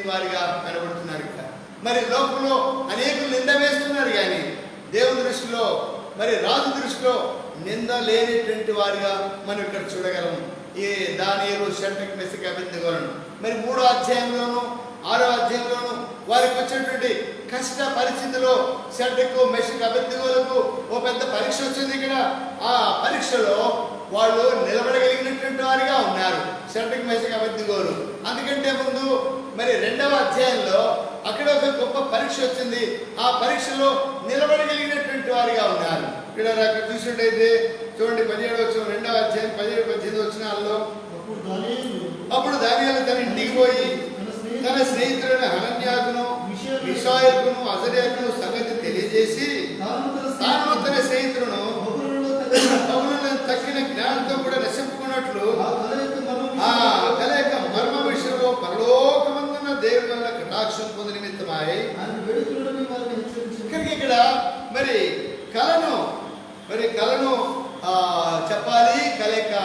వారిగా కనబడుతున్నారు. ఇక్కడ మరి లోకంలో అనేకులు నింద వేస్తున్నారు. కానీ దేవుని దృష్టిలో మరి రాజు దృష్టిలో నింద లేనిటువంటి వారిగా మనం ఇక్కడ చూడగలము. ఈ దానియేలు, షడ్రకు, మెషకు, అబేద్నెగోలను మరి 3వ అధ్యాయంలోను 6వ అధ్యాయంలోను వారికి వచ్చినటువంటి కష్ట పరిస్థితిలో షడ్రకు, మెషకు, అబేద్నెగోలకు ఓ పెద్ద పరీక్ష వచ్చింది. ఇక్కడ ఆ పరీక్షలో వాళ్ళు నిలబడగలిగినటువంటి వారిగా ఉన్నారు, షడ్రకు, మెషకు, అబేద్నెగోలు. అందుకంటే ముందు మరి 2వ అధ్యాయంలో అక్కడ ఒక గొప్ప పరీక్ష వచ్చింది. ఆ పరీక్షలో నిలబడగలిగినటువంటి వారిగా ఉన్నారు. ఇక్కడ చూసినట్టయితే చూడండి, 17వ వచనం, 2వ అధ్యాయం 17-18 వచనాల్లో అప్పుడు దానియేలు తన ఇంటికి పోయి తన స్నేహితులైన హనన్యాకును, మిషాయేలును, అజర్యాకును సంగతి తెలియజేసి తాను తన స్నేహితులను తగిన జ్ఞానంతో కూడా నశింపకుండా ఉన్నట్లు కల యొక్క మర్మ విషయంలో పరలోకమందున్న దేవుని వల్ల కటాక్షం పొంది నిమిత్తమై ఇక్కడ మరి కలను చెప్పాలి, కల యొక్క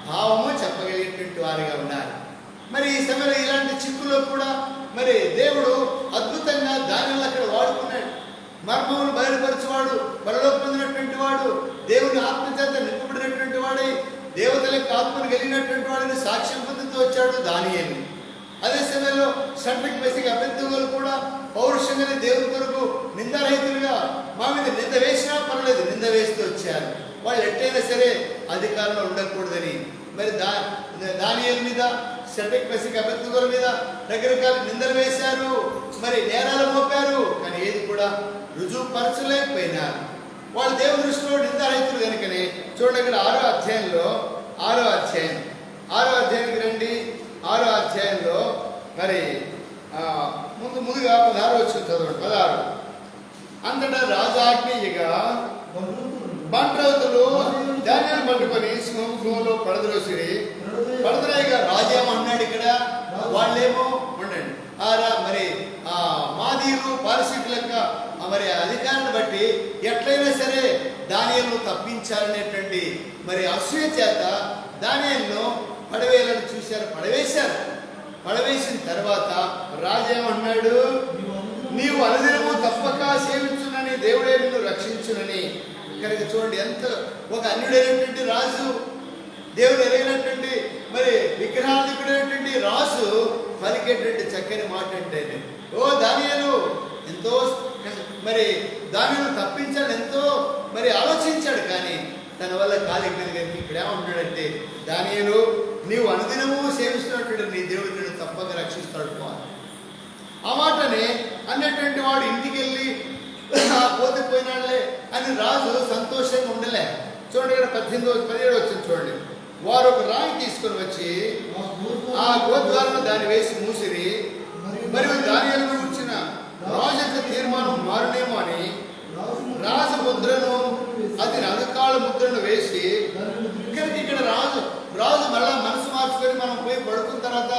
భావము చెప్పగలిగేటువంటి వారిగా ఉండాలి. మరి ఈ సమయంలో ఇలాంటి చిక్కుల్లో కూడా మరి దేవుడు అద్భుతంగా దానిని అక్కడ వాడుకున్నాడు. మర్మమును బయలుపరచువాడు, పరలోకం పొందినటువంటి వాడు, దేవుని ఆత్మచేత నింపబడినటువంటి వాడై దేవతల యొక్క ఆత్మను కలిగినటువంటి వాడిని సాక్ష్యం పొందుతూ వచ్చాడు దానియేలు. అదే సమయంలో షడ్రక్ మెషక్ అబేద్నెగోలు కూడా పౌరుషంగానే దేవుని కొరకు నిందారహితులుగా మా మీద నింద వేసినా పర్వాలేదు నింద వేస్తూ వచ్చారు. వాళ్ళు ఎట్టయినా సరే అధికారంలో ఉండకూడదని మరి దానియేలు మీద, షడ్రక్ మెషక్ అబేద్నెగోల మీద రకరకాల నిందలు వేశారు, మరి నేరాలు మోపారు. కానీ ఏది కూడా రుజువు పరచలేకపోయినారు. వాళ్ళు దేవుని దృష్టిలో నిందారహితులు కనుకనే చూడండి ఇక్కడ 6వ అధ్యాయానికి రండి. 6వ అధ్యాయంలో మరి ముందుగా 16 వచ్చి చదవండి. 16 అంతటా రాజాజ్ఞగా బంట్రౌతులు ధాన్యాన్ని పట్టుకొని సింహంలో పడద్రోసిడి. పడద్రాయిగా రాజేమన్నాడు ఇక్కడ, వాళ్ళేమో ఉండండి మరి మాదీయులు పారిశీకుల యొక్క మరి అధికారాన్ని బట్టి ఎట్లయినా సరే దానియేలును తప్పించాలనేటువంటి మరి అసూయ చేత దానియేలును పడవేయాలని చూశారు, పడవేసిన తర్వాత రాజేమన్నాడు, నీవు అనుదినము తప్పక సేవించునని దేవుడే నిన్ను రక్షించునని. కనుక చూడండి ఎంత ఒక అన్యుడైనటువంటి రాజు, దేవుడు ఎరిగినటువంటి మరి విగ్రహాధికుడైనటువంటి రాజు పలికేటువంటి చక్కని మాట అంటే, ఓ దానియేలు ఎంతో మరి దానిని తప్పించాడు, ఎంతో మరి ఆలోచించాడు. కానీ తన వల్ల కాలిపోయింది. కనుక ఇక్కడ ఏమంటాడంటే, దానియేలు నీవు అనుదినము సేవిస్తున్నటువంటి నీ దేవుడు నిన్ను తప్పక రక్షిస్తాడు. ఆ మాటని అన్నటువంటి వాడు ఇంటికి వెళ్ళి పోతే అని రాజు సంతోషంగా ఉండలే. చూడండి 17 వచ్చింది చూడండి. వారు ఒక రాయి తీసుకొని వచ్చి ఆ గోద్వారం దాన్ని వేసి మూసిరి. మరియు దానియేలు గురించిన రాజు యొక్క తీర్మానం మారునేమో అని రాజముద్రను అది అధికాల ముద్రను వేసి, ఇక్కడ రాజు మళ్ళా మనసు మార్చుకొని మనం పోయి పడుకున్న తర్వాత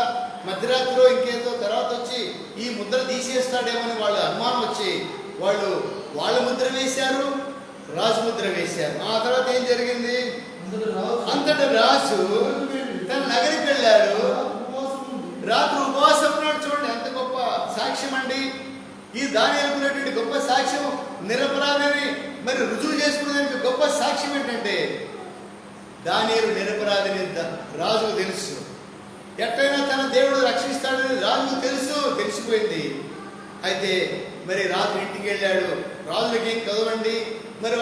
మధ్యరాత్రిలో ఇంకేదో తర్వాత వచ్చి ఈ ముద్ర తీసేస్తాడేమని వాళ్ళు అనుమానం వచ్చి వాళ్ళ ముద్ర వేశారు, రాజు ముద్ర వేశారు. ఆ తర్వాత ఏం జరిగింది, అంతటా రాజు తన నగరికి వెళ్ళాడు, రాత్రి ఉపవాసం ఉన్నాడు. చూడండి ఎంత గొప్ప సాక్ష్యం అండి. ఈ దానియేలుకున్నటువంటి గొప్ప సాక్ష్యం నిరపరాధని మరి రుజువు చేసుకునేదానికి గొప్ప సాక్ష్యం ఏంటంటే, దానియేలు నిరపరాధని రాజుకు తెలుసు. ఎట్టయినా తన దేవుడు రక్షిస్తాడని రాజుకు తెలిసిపోయింది. అయితే మరి రాత్రి ఇంటికి వెళ్ళాడు. రాజులకి ఏం కదవండి, మరి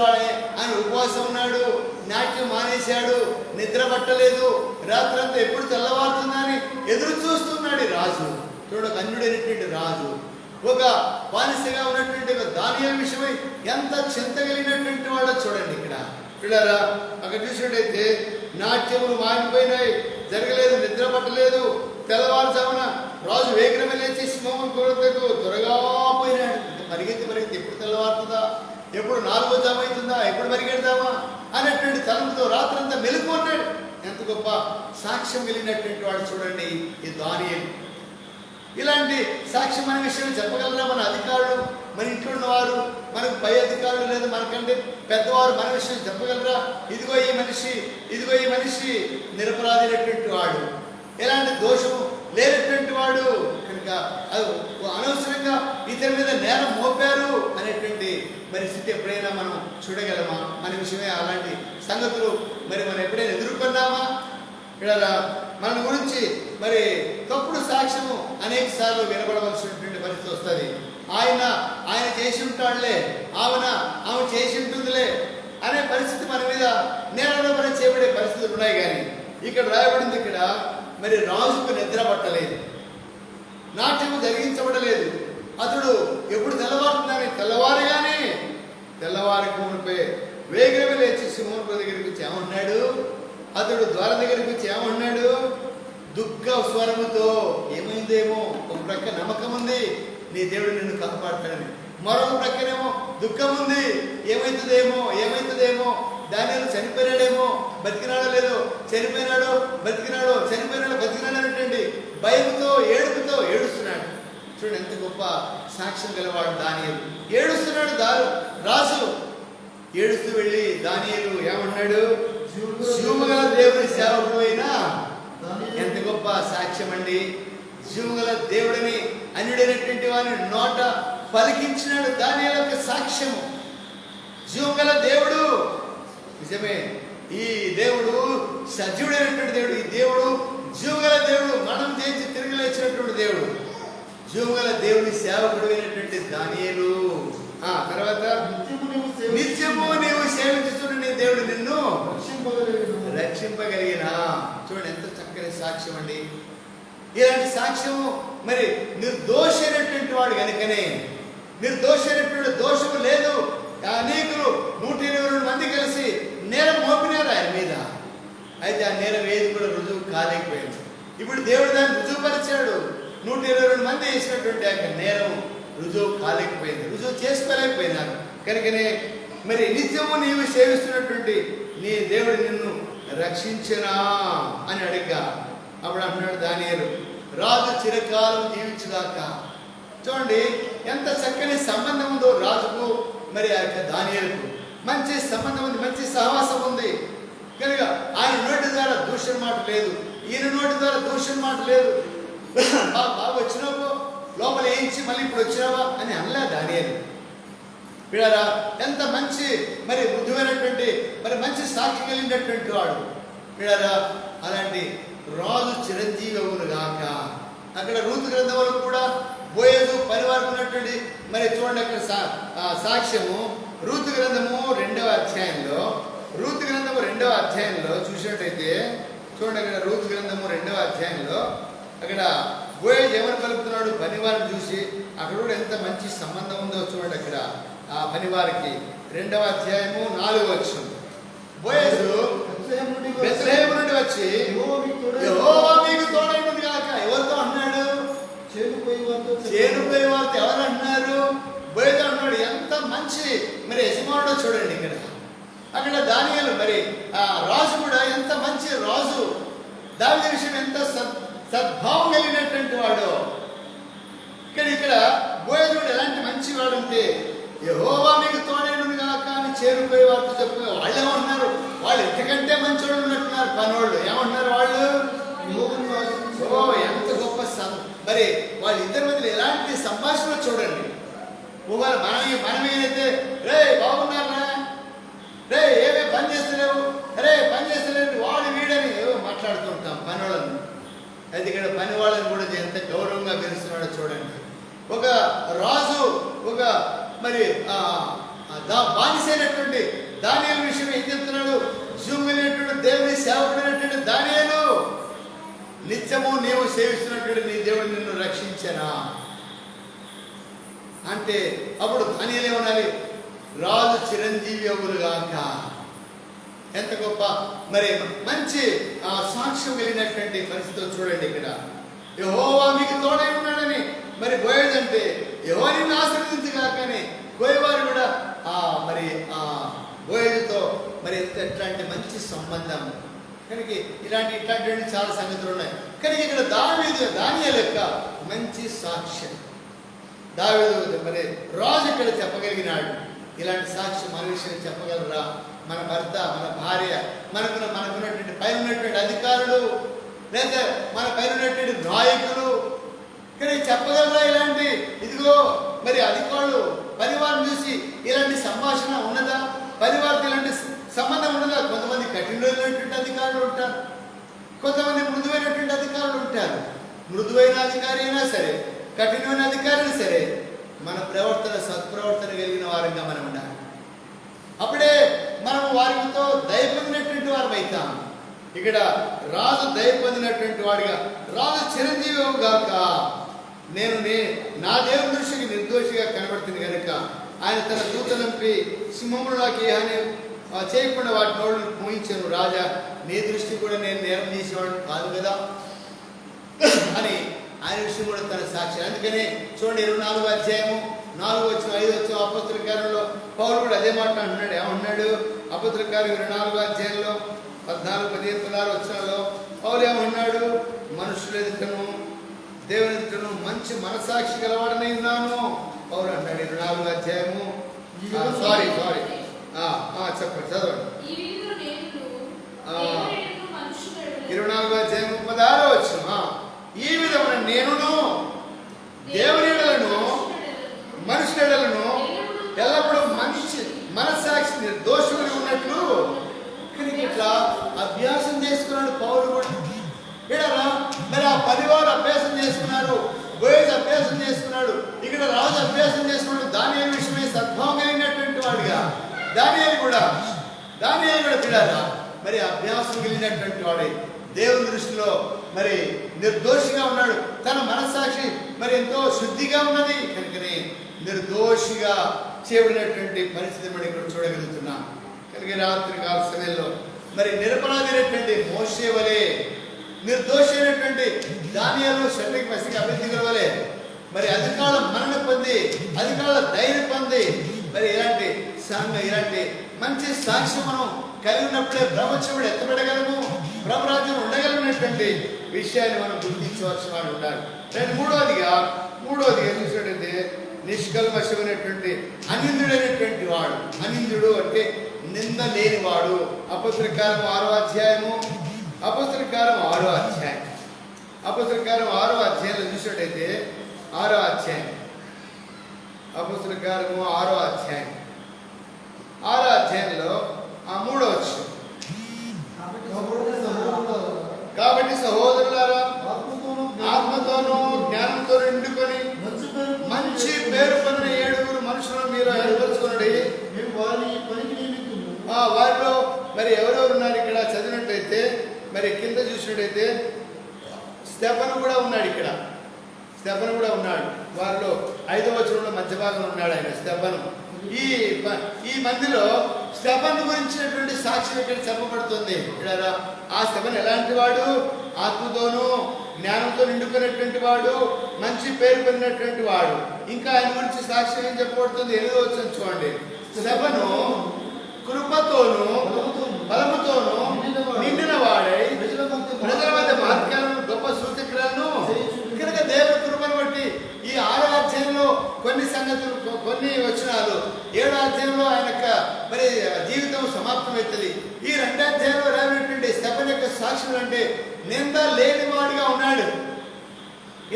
ఆయన ఉపవాసం ఉన్నాడు, నాట్యం మానేశాడు, నిద్ర పట్టలేదు, రాత్రంతా ఎప్పుడు తెల్లవారుతుందని ఎదురు చూస్తున్నాడు రాజు. చూడ కన్నుడైనటువంటి రాజు ఒక బానిసగా ఉన్నటువంటి దానియేలు విషయమై ఎంత చింత కలిగినటువంటి వాడో చూడండి. ఇక్కడ చూడారా, అక్కడ చూసినట్టయితే నాట్యములు మారిపోయినాయి, జరగలేదు, నిద్ర పట్టలేదు. తెల్లవారుజామున రాజు వేగరమే లేచి సింహం కొరకు త్వరగా పోయినాడు. పరిగెత్తి ఎప్పుడు తెల్లవారుతుందా, ఎప్పుడు 4వ జాము అవుతుందా, ఎప్పుడు పరిగెడదామా అనేటువంటి తలంతో రాత్రంతా మెలుకున్నాడు. ఎంత గొప్ప సాక్ష్యం కలిగినటువంటి వాడు చూడండి ఈ దానియేలు. ఇలాంటి సాక్ష్యం అనే విషయం చెప్పగలరా మన అధికారులు, మన ఇంట్లో ఉన్నవారు, మనకు పై అధికారులు లేదా మనకంటే పెద్దవారు మన విషయం చెప్పగలరా? ఇదిగో ఈ మనిషి నిరపరాధైనటువంటి వాడు, ఎలాంటి దోషము లేనటువంటి వాడు, కనుక అది అనవసరంగా ఇతని మీద నేరం మోపారు అనేటువంటి పరిస్థితి ఎప్పుడైనా మనం చూడగలమా? మన విషయమే అలాంటి సంగతులు మరి మనం ఎప్పుడైనా ఎదుర్కొన్నామా? ఇక్కడ మన గురించి మరి తప్పుడు సాక్ష్యము అనేక సార్లు వినబడవలసినటువంటి పరిస్థితి వస్తుంది. ఆయన చేసి ఉంటాడులే, ఆమె చేసి ఉంటుందిలే అనే పరిస్థితి మన మీద నేరారోపణ చేయబడే పరిస్థితులు ఉన్నాయి. కానీ ఇక్కడ రాయబడింది, ఇక్కడ మరి రాజుకు నిద్ర పట్టలేదు, నాట్యము జరిగించబడలేదు. అతడు ఎప్పుడు తెల్లవారుతుందని తెల్లవారికి మునిపే వేగమే లేచి సింహం దగ్గరికి వచ్చి ఏమన్నాడు, అతడు ద్వారం దగ్గరికి వచ్చి ఏమన్నాడు, దుఃఖ స్వరముతో ఏమైందేమో. ఒక ప్రక్క నమ్మకం ఉంది, నీ దేవుడు నిన్ను కాపాడతాడని, మరొక ప్రక్కనేమో దుఃఖం ఉంది, ఏమవుతుందేమో దానియేలు చనిపోయినాడేమో, బతికినాడో లేదో, చనిపోయినాడో బతికినాడో, చనిపోయినాడో బతికినాడు అనేటండి భయంతో ఏడుపుతో ఏడుస్తున్నాడు. చూడండి ఎంత గొప్ప సాక్ష్యం గలవాడు దానియేలు. ఏడుస్తున్నాడు రాజు. ఏడుస్తూ వెళ్ళి దానియేలు ఏమన్నాడు? జీవముగల దేవుని సేవకుడు అయినా. ఎంత గొప్ప సాక్ష్యం అండి! జీవముగల దేవుడిని అన్యుడైనటువంటి వారిని నోట పలికించినాడు దానియేలు యొక్క సాక్ష్యము. జీవముగల దేవుడు నిజమే. ఈ దేవుడు సజీవుడైనటువంటి దేవుడు. ఈ దేవుడు జీవముగల దేవుడు, మరణం చేసి తిరిగి లేచినటువంటి దేవుడు. జీవముగల దేవుని సేవకుడు అయినటువంటి దానియేలు. తర్వాత నిత్యము నీవు సేవించుతున్న నీ దేవుడు నిన్ను రక్షింపగలిగిన. చూడండి ఎంత చక్కని సాక్ష్యం అండి! ఇలాంటి సాక్ష్యము మరి నిర్దోషైనటువంటి వాడు కనుకనే, నిర్దోషైనటువంటి దోషము లేదు. అనేకులు 122 మంది కలిసి నేరం మోపినారు ఆయన మీద. అయితే ఆ నేరం ఏది కూడా రుజువు కాలేకపోయింది. ఇప్పుడు దేవుడు దాన్ని రుజువుపరిచాడు. 122 మంది వేసినటువంటి ఆ నేరం రుజువు కాలేకపోయింది, రుజువు చేసుకోలేకపోయినారు. కనుకనే మరి నిత్యము నీవు సేవిస్తున్నటువంటి నీ దేవుడు నిన్ను రక్షించనా అని అడిగా. అప్పుడు అంటున్నాడు దానియేలు, రాజు చిరకాలం జీవించుగాక. చూడండి ఎంత చక్కని సంబంధం ఉందో రాజుకు మరి ఆ యొక్క దానియేలుకు. మంచి సంబంధం ఉంది, మంచి సహవాసం ఉంది. కనుక ఆయన నోటి ద్వారా దూషణ మాట లేదు, ఈయన నోటి ద్వారా దూషణ మాట లేదు. బాగా వచ్చినావు, లోపల ఏంచి మళ్ళీ ఇప్పుడు వచ్చినావా అని అనలే దానియేలు. పిల్లరా ఎంత మంచి మరి బుద్ధిమైనటువంటి మరి మంచి సాక్షి కలిగినటువంటి వాడు. పిల్లరా అలాంటి రాజు చిరంజీవి అవును గాక. అక్కడ రూతు గ్రంథంలో కూడా బోయజు పరివారం ఉన్నటువంటి మరి చూడండి అక్కడ సాక్ష్యము. రూతు గ్రంథము 2వ అధ్యాయంలో, రూతు గ్రంథము 2వ అధ్యాయంలో చూసినట్టయితే చూడండి, అక్కడ రూతు గ్రంథము 2వ అధ్యాయంలో అక్కడ బోయజు ఏమని పలుకుతున్నాడు పనివారిని చూసి. అక్కడ కూడా ఎంత మంచి సంబంధం ఉందో చూడండి. అక్కడ ఆ పనివారికి 2వ అధ్యాయము 4వ వచనం. బోయజు బెత్లెహేము నుండి వచ్చి యెహోవా మీకు తోడైనది గాక. ఎవరితో అన్నాడు? చేనుపై వారితో. ఎవరు అంటున్నారు? బోయజు అంటున్నాడు. ఎంత మంచి మరి యజమానుడో చూడండి ఇక్కడ. అక్కడ దానియేలు మరి ఆ రాజు కూడా ఎంత మంచి రాజు. దావీదు విషయం ఎంత సద్భావం కలిగినటువంటి వాడు. ఇక్కడ బోయజు ఎలాంటి మంచి వాడు అంటే యెహోవా మీకు తోడైనది గాక అని చేరుపోయే వారితో చెప్పు. వాళ్ళు ఏమంటున్నారు? వాళ్ళు ఇంతకంటే మంచోళ్ళు ఉన్నట్టున్నారు. పనోళ్ళు ఏమంటున్నారు? వాళ్ళు ఎంత గొప్ప మరి వాళ్ళ ఇద్దరి మధ్యలో ఎలాంటి సంభాషణ చూడండి. మనమేనైతే రే బాగున్నారా, రే ఏమే పని చేస్తలేవు, రే పని చేస్తలేవు, వాడు వీడని ఏవో మాట్లాడుతూ ఉంటాం పనివాళ్ళని. అయితే ఇక్కడ పని వాళ్ళని కూడా ఎంత గౌరవంగా పిలుస్తున్నాడో చూడండి. ఒక రాజు ఒక మరి బానిసైనటువంటి దానియేలు విషయం ఏం చెప్తున్నాడు? జీవమైనటువంటి దేవుని సేవకుడైనటువంటి దానియేలు, నిత్యము నీవు సేవిస్తున్నటువంటి నీ దేవుడు నిన్ను రక్షించనా అంటే అప్పుడు దానియేలు ఏమనాలి? రాజు చిరంజీవి అవునుగాక. ఎంత గొప్ప మరి మంచి సాక్ష్యం కలిగినటువంటి పరిస్థితితో చూడండి. ఇక్కడ యెహోవా మీకు తోడై ఉన్నాడని మరి బోయజు అంటే యెహోవా నిన్ను ఆశీర్వదించుగాకని కోయవారు కూడా మరి బోయజుతో మరి ఎట్లాంటి మంచి సంబంధం. కనుక ఇట్లాంటివన్నీ చాలా సంగతులు ఉన్నాయి. కనుక ఇక్కడ దానియేలు యొక్క మంచి సాక్ష్యం దావీదు మరి రాజు ఇక్కడ చెప్పగలిగినాడు. ఇలాంటి సాక్ష్యం మన విషయం చెప్పగలరా? మన భర్త, మన భార్య, మనకున్నటువంటి పైన ఉన్నటువంటి అధికారులు, లేదా మన పైన ఉన్నటువంటి నాయకులు కానీ చెప్పగలరా ఇలాంటి? ఇదిగో మరి అధికారులు పరివారం చూసి ఇలాంటి సంభాషణ ఉన్నదా? పరివారికి ఇలాంటి సంబంధం ఉన్నదా? కొంతమంది కఠినమైనటువంటి అధికారులు ఉంటారు, కొంతమంది మృదువైనటువంటి అధికారులు ఉంటారు. మృదువైన అధికారి అయినా సరే, కఠినమైన అధికారులు సరే, మన ప్రవర్తన సత్ప్రవర్తన కలిగిన వారంగా మనం ఉండాలి. అప్పుడే మనం వారితో దయ పొందినటువంటి వారు అవుతాం. ఇక్కడ రాజు దయ పొందినటువంటి వాడిగా, రాజు చిరంజీవి గాక. నేను నా దేవుని దృష్టికి నిర్దోషిగా కనబడుతుంది కనుక ఆయన తన దూతలంపి సింహములకి హాని చేయకుండా వాటి నోళ్ళు మోయించాను. రాజా, నీ దృష్టి కూడా నేను నేరం చేసేవాడు కాదు కదా అని ఆయన విషయం కూడా తన సాక్షి. అందుకని చూడండి 24వ అధ్యాయము 4 వచ్చిన 5 వచ్చిన అపోస్తల కార్యంలో పౌలు కూడా అదే మాట అంటున్నాడు. ఏమన్నాడు? అపోస్తల కార్యం 24వ అధ్యాయంలో 14, 15, 16 వచనాల్లో పౌలు ఏమన్నాడు? మనుషుల ఎదుటను దేవుని ఎదుటను మంచి మనసాక్షి గలవాడనై ఉన్నాను పౌలు అన్నాడు. 24వ అధ్యాయము సారీ చెప్పండి, చదవండి. 24వ అధ్యాయం 16వ వచనం. ఈ విధమైన నేనును దేవుని ఎడలను మనుషుల ఎడలను ఎల్లప్పుడూ మంచి మనస్సాక్షి నిర్దోషులు ఉన్నట్లు ఇట్లా అభ్యాసం చేసుకున్నాడు పౌలు కూడా. ఇడరా మరి ఆ 10 వారు అభ్యాసం చేసుకున్నారు, బోయజ్ అభ్యాసం చేసుకున్నాడు, ఇక్కడ రాజు అభ్యాసం చేసుకున్నాడు. దానియేలు విషయమే సద్భావం కలిగినటువంటి వాడుగా దానియేలు కూడా పిల్లారా మరి అభ్యాసం కలిగినటువంటి వాడే దేవుని దృష్టిలో మరి నిర్దోషిగా ఉన్నాడు. తన మనస్సాక్షి మరి ఎంతో శుద్ధిగా ఉన్నది కనుకనే నిర్దోషిగా చేయబడినటువంటి పరిస్థితి మనం ఇక్కడ చూడగలుగుతున్నాం. కనుక రాత్రి కాల సమయంలో మరి నిరపరాధైనటువంటి మోషే వలె, నిర్దోషి అయినటువంటి దానియేలు షడ్రక్ మెషక్ అబేద్నెగో వలె మరి అధికాల మరణ పొంది, అధికాల ధైర్యం పొంది మరి ఇలాంటి మంచి సాక్ష్యం మనం కలిగి ఉన్నప్పుడే బ్రహ్మచర్యుడు ఎత్తబడగలము, బ్రహ్మరాజ్యం ఉండగలిగినటువంటి విషయాన్ని మనం గుర్తించవలసిన వాడు ఉండాలి. మూడవదిగా చూసినట్టయితే నిష్కల్మషమైనటువంటి అనిందుడైనటువంటి వాడు. అనిందుడు అంటే నింద లేనివాడు. అపోస్తల కార్యం 6వ అధ్యాయము, అపోస్తల కార్యం 6వ అధ్యాయంలో చూసినట్టయితే 6వ అధ్యాయం, అపోస్తల కార్యము 6వ అధ్యాయంలో 3వ వచనం. కాబట్టి సహోదరులారా ఆత్మతోనూ జ్ఞానంతో నిండుకొని మంచి పేరు పొందిన 7 మనుషులను మీరు ఏర్పరచుకోండి. వారిలో మరి ఎవరెవరు ఉన్నారు ఇక్కడ చదివినట్టయితే మరి కింద చూసినట్టయితే స్టెఫను కూడా ఉన్నాడు. ఇక్కడ స్టెఫను కూడా ఉన్నాడు. వారిలో 5వ వచనంలో మధ్య భాగంలో ఉన్నాడు ఆయన స్టెఫను. ఈ మందిలో స్టెఫను గురించినటువంటి సాక్ష్యం ఇక్కడ చెప్పబడుతుంది. ఇక్కడ ఆ స్టెఫను ఎలాంటి వాడు? ఆత్మతోనూ జ్ఞానంతో నిండుకున్నటువంటి వాడు, మంచి పేరు పొందినటువంటి వాడు. ఇంకా ఆయన గురించి సాక్ష్యం ఏం చెప్పబడుతుంది? 8వ వచనం చూడండి. స్టెఫను కృపతోనూ బలముతోనూ నిండిన వాడై ప్రజల మధ్య మార్గాలను గొప్ప సూచకులను. కనుక దేవుని కృపను బట్టి ఈ 6వ అధ్యాయంలో కొన్ని సంగతులు, కొన్ని వచనాలు, 7వ అధ్యాయంలో ఆయన మరి జీవితం సమాప్తమవుతుంది. ఈ 2వ అధ్యాయంలో రాబోయేటువంటి స్టెఫను యొక్క సాక్షులు అంటే నింద లేనివాడుగా ఉన్నాడు.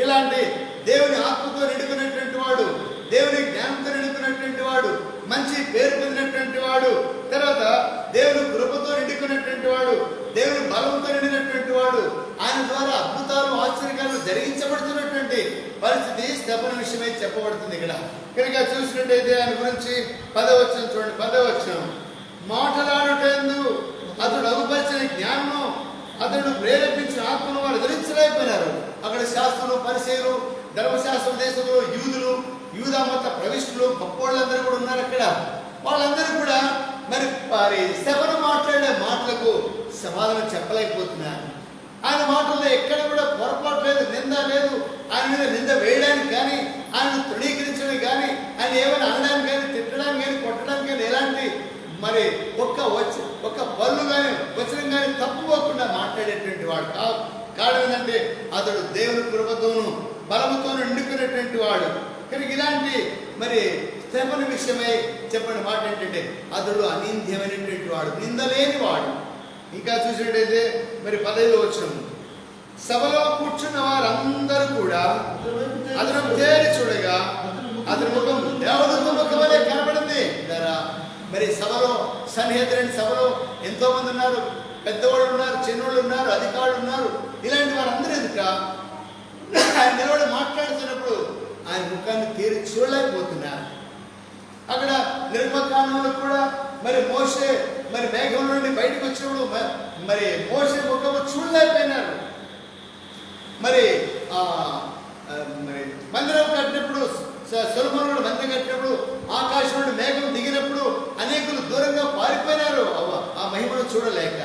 ఇలాంటి దేవుని ఆత్మతో నిండుకున్నటువంటి వాడు, దేవుని జ్ఞానంతో నిండుకున్నటువంటి వాడు, మంచి పేరు పొందినటువంటి వాడు, తర్వాత దేవుని కృపతో నిండుకున్నటువంటి వాడు, దేవుని బలంతో నిండినటువంటి వాడు, ఆయన ద్వారా అద్భుతాలు ఆశ్చర్యకాలు జరిగించబడుతున్నటువంటి పరిస్థితి స్టెఫను విషయమై చెప్పబడుతుంది ఇక్కడ. కనుక చూసినట్టయితే ఆయన గురించి 10వ వచనం చూడండి. 10వ వచనం. మాటలాడుటందు అతడు అగుపరిచిన జ్ఞానము, అతడు ప్రేరేపించిన ఆత్మను వారు ధరించలేకపోయినారు. అక్కడ శాస్త్రులు, పరిసయ్యులు, ధర్మశాస్త్ర దేశంలో యూదులు, యూదా మత ప్రవిష్టులు, గొప్పోళ్ళందరూ కూడా ఉన్నారు అక్కడ. వాళ్ళందరూ కూడా మరి స్టెఫను మాట్లాడే మాటలకు సమాధానం చెప్పలేకపోతున్నారు. ఆయన మాటల్లో ఎక్కడ కూడా పొరపాటు లేదు, నింద లేదు. ఆయన మీద నింద వేయడానికి కానీ, ఆయన తృణీకరించడానికి కానీ, ఆయన ఏమైనా అనడానికి కానీ, తిట్టడానికి కానీ, కొట్టడానికి కానీ ఎలాంటి మరి ఒక్క పళ్ళు కానీ వచనం కానీ తప్పుకోకుండా మాట్లాడేటువంటి వాడు కారణం ఏంటంటే అతడు దేవుని కృపతోను బలముతోను నిండుకునేటువంటి వాడు. కనుక ఇలాంటి మరి స్టెఫను విషయమై చెప్పిన మాట ఏంటంటే అతడు అనింద్యమైనటువంటి వాడు, నిందలేని వాడు. ఇంకా చూసినట్టయితే మరి 15వ వచనం. సభలో కూర్చున్న వారందరూ కూడా అతను తేరి చూడగా అతని ముఖం దేవదూత ముఖం వలె కనబడింది. మరి సభలో సన్హెద్రిన్ సభలో ఎంతో మంది ఉన్నారు, పెద్దవాళ్ళు ఉన్నారు, చిన్నోళ్ళు ఉన్నారు, అధికారులు ఉన్నారు. ఇలాంటి వారందరూ ఎదుట ఆయన నిలబడి మాట్లాడుతున్నప్పుడు ఆయన ముఖాన్ని తేరి చూడలేకపోతున్నారు. అక్కడ నిర్మకాండంలో కూడా మరి మోషే మరి మేఘం నుండి బయటకు వచ్చినప్పుడు మరి మోషే ముఖం చూడలేకపోయినారు. మరి మందిరం కట్టినప్పుడు, సొలొమోను మందిరం కట్టినప్పుడు ఆకాశం నుండి మేఘం దిగినప్పుడు అనేకులు దూరంగా పారిపోయినారు ఆ మహిమను చూడలేక.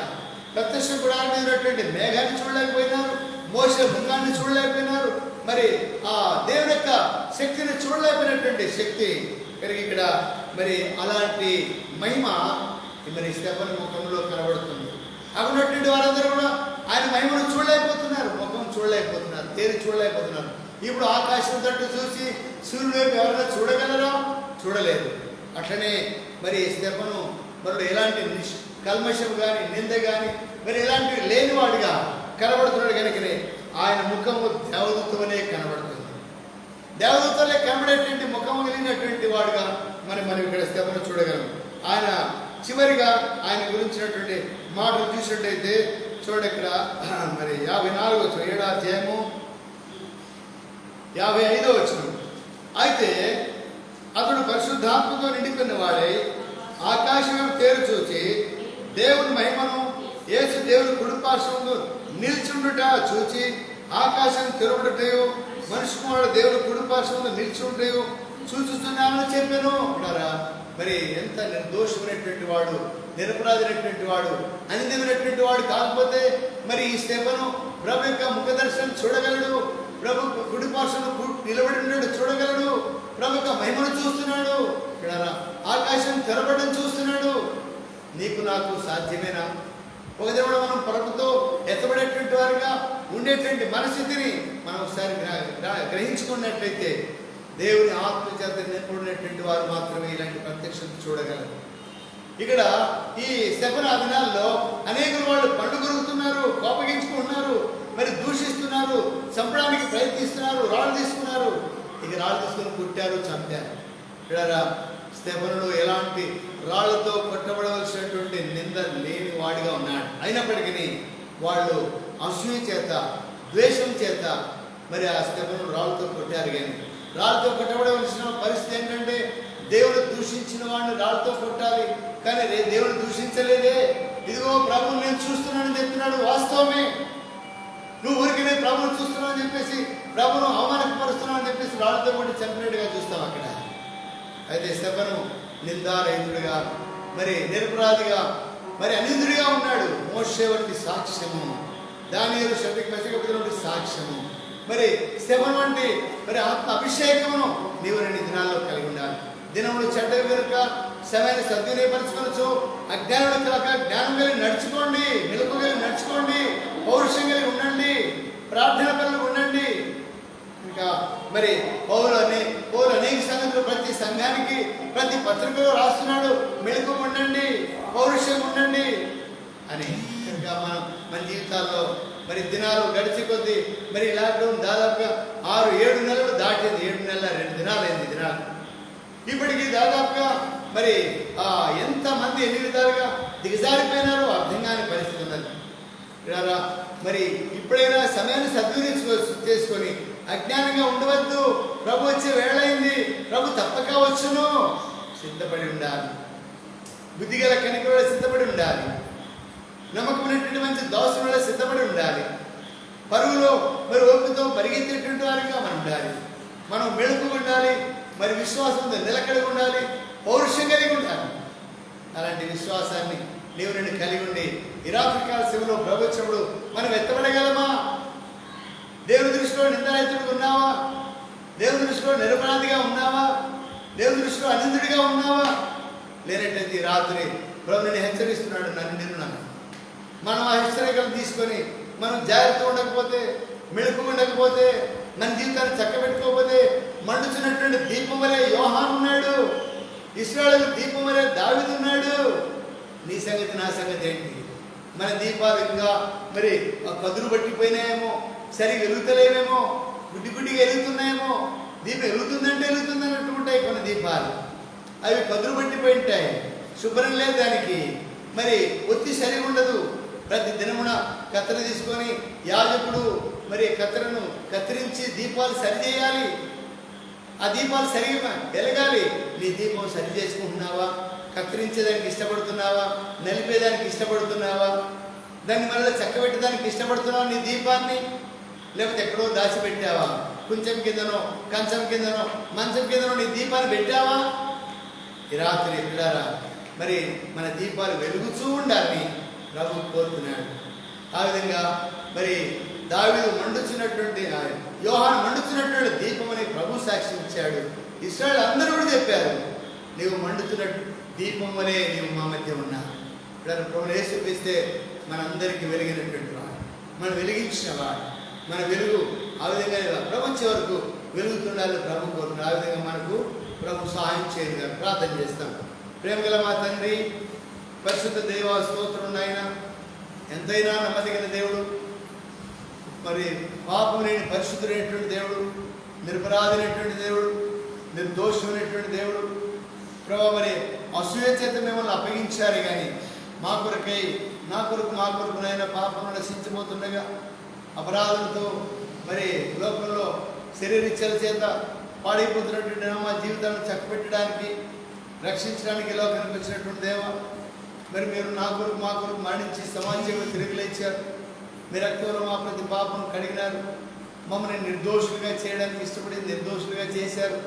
ప్రత్యక్ష గుడారం మీద ఉన్నటువంటి మేఘాన్ని చూడలేకపోయినారు, మోషే ముఖాన్ని చూడలేకపోయినారు. మరి ఆ దేవుని యొక్క శక్తిని చూడలేకపోయినటువంటి శక్తి కనుక ఇక్కడ మరి అలాంటి మహిమ మరి స్టెఫను ముఖంలో కనబడుతుంది. అక్కడ ఉన్నటువంటి వారందరూ కూడా ఆయన మహిమను చూడలేకపోతున్నారు, ముఖం చూడలేకపోతున్నారు, తేరి చూడలేకపోతున్నారు. ఇప్పుడు ఆకాశం తట్టు చూసి సూర్యుడు వైపు ఎవరైనా చూడగలరా? చూడలేదు. అట్లనే మరి స్టెఫను మరి ఎలాంటి కల్మషం కానీ నింద కానీ మరి ఎలాంటివి లేనివాడుగా కనబడుతున్నాడు. కనుకనే ఆయన ముఖము దేవదూతనే కనబడుతుంది. దేవదూతలే కనబడేటువంటి ముఖము కలిగినటువంటి వాడుగా మనం ఇక్కడ స్టెఫను చూడగలం. ఆయన చివరిగా ఆయన గురించినటువంటి మాటలు చూసినట్టయితే చూడండి, ఇక్కడ మరి 54 7వ అధ్యాయము 55వ వచనం. అయితే అతడు పరిశుద్ధాత్మతో నిండిపోయిన వాడై ఆకాశం తేరు చూచి దేవుని మహిమను యేసు దేవుని కుడిపార్శ్వమును నిల్చుండుట చూచి ఆకాశం తెరవడటయు మనిషి కుమారుడు దేవుని కుడిపార్శ్వమును నిల్చుండటయు చూచుతున్నానని చెప్పాను అంటారా. మరి ఎంత నిర్దోషమైనటువంటి వాడు, నిరపరాధమైనటువంటి వాడు, అనిందినటువంటి వాడు కాకపోతే మరి ఈ స్టెఫను ప్రభు యొక్క ముఖ దర్శనం చూడగలడు, ప్రభు కుడిపార్శ్వము నిలబడి ఉన్నాడు చూడగలడు, ప్రభు యొక్క మహిమను చూస్తున్నాడు, ఇక్కడ ఆకాశం తెరవడం చూస్తున్నాడు. నీకు నాకు సాధ్యమేనా? ఒక దేవుడు మనం ప్రభుతో ఎత్తబడేటువంటి వారుగా ఉండేటువంటి మనస్థితిని మనం ఒకసారి గ్రహించుకున్నట్లయితే దేవుని ఆత్మచేత నింపబడినటువంటి వారు మాత్రమే ఇలాంటి ప్రత్యక్షత చూడగలరు. ఇక్కడ ఈ స్టెఫను ఆ దినాల్లో అనేకులు వాళ్ళు పండుగొరుగుతున్నారు, కోపగించుకుంటున్నారు, మరి దూషిస్తున్నారు, చంపడానికి ప్రయత్నిస్తున్నారు, రాళ్ళు తీసుకున్నారు. ఇక రాళ్ళు తీసుకుని కుట్టారు, చంపారు. ఇక్కడ స్టెఫనులో ఎలాంటి రాళ్లతో కొట్టబడవలసినటువంటి నింద లేని వాడిగా ఉన్నాడు. అయినప్పటికీ వాళ్ళు అసూయ చేత, ద్వేషం చేత మరి ఆ స్టెఫను రాళ్ళతో కొట్టారు. కానీ రాళ్ళతో కొట్టబడవలసిన పరిస్థితి ఏంటంటే దేవుడు దూషించిన వాడిని రాళ్ళతో కొట్టాలి, కానీ దేవుడు దూషించలేదే. ఇదిగో ప్రభువు నేను చూస్తున్నానని చెప్తున్నాడు, వాస్తవమే. నువ్వు ఊరికి నేను ప్రభువును చూస్తున్నావు అని చెప్పేసి, ప్రభువును అవమానపరుస్తున్నావు అని చెప్పేసి రాళ్ళతో కొట్టి చంపినట్టుగా చూస్తాం అక్కడ. అయితే స్టెఫను నిందారహితుడిగా, మరి నిరపరాధిగా, మరి అనిందుడిగా ఉన్నాడు. మోషే వంటి సాక్ష్యము, దానియేలు షడ్రక్ మెషక్ వంటి సాక్ష్యము, మరి స్టెఫను వంటి మరి ఆత్మ అభిషేకమును నీవు 2 దినాల్లో కలిగి ఉండాలి. దినములు చెడ్డవి కనుక సమయాన్ని సద్వినియోగపరచుకోవచ్చు. అజ్ఞానులు కాక జ్ఞానం కలిగి నడుచుకోండి, మెలకువ కలిగి నడుచుకోండి, పౌరుషం కలిగి ఉండండి, ప్రార్థన కలిగి ఉండండి. ఇంకా మరి పౌలు అనేక సంగతులు ప్రతి సంఘానికి ప్రతి పత్రికలో రాస్తున్నాడు. మెలకువ ఉండండి, పౌరుషం ఉండండి అని. ఇంకా మన జీవితాల్లో మరి దినాలు గడిచి కొద్దీ మరి లాక్డౌన్ దాదాపుగా 6-7 నెలలు దాటింది. 7 నెలల 2 దినాలైంది దినాలు. ఇప్పటికీ దాదాపుగా మరి ఎంతమంది ఎన్ని విధాలుగా దిగజారిపోయినారో అర్థం కాని పరిస్థితి ఉన్నది. మరి ఇప్పుడైనా సమయాన్ని చేసుకొని అజ్ఞానంగా ఉండవద్దు. ప్రభు వచ్చే వేళైంది, ప్రభు తప్పక వచ్చును. సిద్ధపడి ఉండాలి. బుద్ధిగల కనికల సిద్ధపడి ఉండాలి. నమ్మకమైనటువంటి మంచి దోషముల సిద్ధపడి ఉండాలి. పరుగులో మరి ఓపికతో పరిగెత్తేటువంటి వారిగా మనం ఉండాలి. మనం మెళుకు ఉండాలి, మరి విశ్వాసంతో నిలకడగా ఉండాలి, పౌరుషం కలిగి ఉండాలి. అలాంటి విశ్వాసాన్ని నీవు నేను కలిగి ఉండి ఈ రాత్రికాల సేవలో ప్రభుత్వముడు మనం ఎత్తబడగలమా? దేవుని దృష్టిలో నిందారహితుడిగా ఉన్నావా? దేవుని దృష్టిలో నిరపరాధిగా ఉన్నావా? దేవుని దృష్టిలో అనిందుడిగా ఉన్నావా? లేనట్లయితే ఈ రాత్రి ప్రభు నేను హెచ్చరిస్తున్నాడు, నిన్ను మనం ఆ హెచ్చరికలు తీసుకొని మనం జాగ్రత్త ఉండకపోతే, మెళుకు ఉండకపోతే, మన జీవితాన్ని చక్కబెట్టుకోకపోతే మండుచున్నటువంటి దీపం వలె యోహాను ఉన్నాడు, ఇశ్రాయేలు దీపం వలె దావీదు ఉన్నాడు. నీ సంగతి నా సంగతి ఏంటి? మన దీపాలు ఇంకా మరి కదురు పట్టిపోయినాయేమో, సరిగా వెలుగుతలేమేమో, గుడ్డిగా వెలుగుతున్నాయేమో. దీపం వెలుగుతుందంటే వెలుగుతుందన్నట్టు ఉంటాయి కొన్ని దీపాలు, అవి కదురు పట్టిపోయి ఉంటాయి, శుభ్రం లేదు దానికి, మరి ఒత్తి సరిగా ఉండదు. ప్రతి దినమున కత్తెర తీసుకొని యాజకుడు మరి కత్తెరను కత్తిరించి దీపాలు సరిచేయాలి. ఆ దీపాలు సరిగా వెలగాలి. నీ దీపం సరి చేసుకుంటున్నావా? కత్తిరించేదానికి ఇష్టపడుతున్నావా? నలిపేదానికి ఇష్టపడుతున్నావా? దాన్ని మళ్ళీ చక్కబెట్టేదానికి ఇష్టపడుతున్నావా నీ దీపాన్ని? లేకపోతే ఎక్కడో దాచిపెట్టావా? కొంచెం కిందనో, కంచం కిందనో, మంచం కిందనో నీ దీపాన్ని పెట్టావా? ఈ రాత్రి పిల్లారా, మరి మన దీపాలు వెలుగుతూ ఉండాలని ప్రభు కోరుతున్నాడు. ఆ విధంగా మరి దావీదు మండుచున్నటువంటి యోహాను మండుచున్నటువంటి దీపమని ప్రభు సాక్షి ఇచ్చాడు. ఇశ్రాయేలు అందరూ కూడా చెప్పారు, నీవు మండుతున్న దీపం వలె నీవు మా మధ్య ఉన్నావు. ఇప్పుడు ప్రభు యేసుక్రీస్తే మనందరికీ వెలిగినటువంటి వాడు, మనం వెలిగించిన వాడు. మన వెలుగు ఆ విధంగా ప్రపంచం వరకు వెలుగుతుండాలి ప్రభు కోరుతున్నాడు. ఆ విధంగా మనకు ప్రభు సహాయం చేయగా ప్రార్థన చేస్తాం. ప్రేమగల మా తండ్రి, పరిశుద్ధ దేవ స్తోత్రం నాయన, ఎంతైనా నమ్మదగిన దేవుడు, మరి పాపం లేని పరిశుద్ధుడైనటువంటి దేవుడు, నిరపరాధైనటువంటి దేవుడు, నిర్దోషమైనటువంటి దేవుడు ప్రభు. మరి అసూయ చేత మిమ్మల్ని అప్పగించారు, కానీ మా కొరకై నా కొరకు మా కొరకు నాయన పాపం నశించిపోతుండగా అపరాధులతో మరి లోకంలో శరీరిచ్చల చేత పాడైపోతున్నటువంటి మా జీవితాన్ని చక్కబెట్టడానికి రక్షించడానికి లోకానికి వచ్చినటువంటి దేవ, మరి మీరు నా కొరకు మా కొరకు మరణించి సమాజంలో తిరిగి లేచారు. మీ రక్తంలో మా ప్రతి పాపం కడిగినారు. మమ్మల్ని నిర్దోషులుగా చేయడానికి ఇష్టపడి నిర్దోషులుగా చేశారు.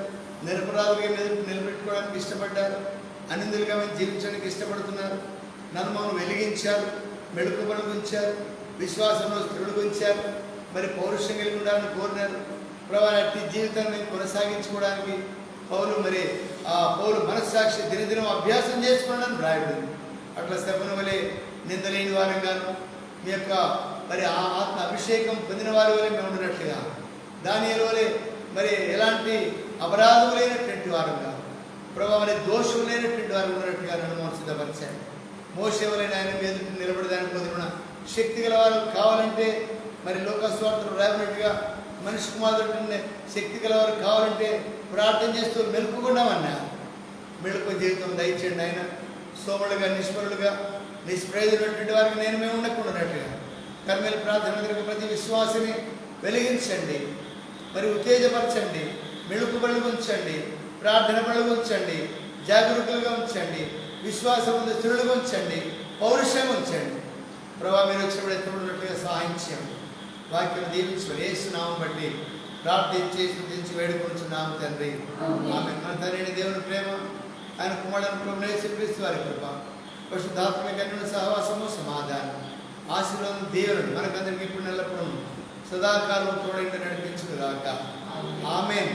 నిరపరాధులుగా నిలబెట్టుకోవడానికి ఇష్టపడ్డారు. అనిందులుగా మేము జీవించడానికి ఇష్టపడుతున్నారు. నన్ను మమ్మల్ని వెలిగించారు, మెళుకుబడి ఉంచారు, విశ్వాసంలో స్థిరుడు ఉంచారు. మరి పౌరుషం కలిగి ఉండాలని కోరినారు ప్రభు. అట్టి జీవితాన్ని మేము కొనసాగించుకోవడానికి పౌలు మనస్సాక్షి దినదినం అభ్యాసం చేసుకోవడానికి రాయబడింది. అట్లా స్తెఫను వలె నిందలేని వారంగాను, మీ యొక్క మరి ఆ ఆత్మ అభిషేకం పొందిన వారి వలె మేము ఉండినట్లుగా, దానియేలు వలె మరి ఎలాంటి అపరాధం లేనటువంటి వారంగా ప్రభు, మరి దోషం లేనటువంటి వారు ఉన్నట్టుగా నన్ను సిద్ధపరిచారు. మోషే వలె ఆయన మీద నిలబడడానికి పొందిన శక్తి గల వారు కావాలంటే, మరి లోకస్వార్థులు రాబడినట్టుగా మనిషి కుమారుడు శక్తి గలవారు కావాలంటే ప్రార్థన చేస్తూ మెలుకుకున్నామన్నారు. మెలుకు జీవితం దయచేయండి ఆయన. సోమలుగా నిష్ఫలులుగా నిష్ప్రయోజనటువంటి వారికి నేను మేము ఉండకుండానట్టుగా కర్మేలు ప్రార్థన ప్రతి విశ్వాసిని వెలిగించండి, మరి ఉత్తేజపరచండి, మెలుకుబడులు ఉంచండి, ప్రార్థన బడులు ఉంచండి, జాగరూకులుగా ఉంచండి, విశ్వాసం ఉంది స్థిరులుగా ఉంచండి, పౌరుషంగా ఉంచండి. ప్రభావ మీరు వచ్చినప్పుడు ఎత్తున్నట్టుగా సహాయం చేయండి. వాక్యం దీవించుకొని యేసునామం బట్టి ప్రార్థించి స్తుతించి వేడుకొంచున్నాము తండ్రి. ఆమె మన తండ్రి దేవుని ప్రేమ, ఆయన కుమారుడు ప్రభువైన యేసుక్రీస్తు వారి కృప, పరిశుద్ధాత్మక అన్యుల సహవాసము, సమాధానం, ఆశీర్వాదం, దీవెనలు మనకందరికి ఇప్పుడు ఎల్లప్పుడూ సదాకాలం తోడైంది నడిపించుగాక. ఆమేన్.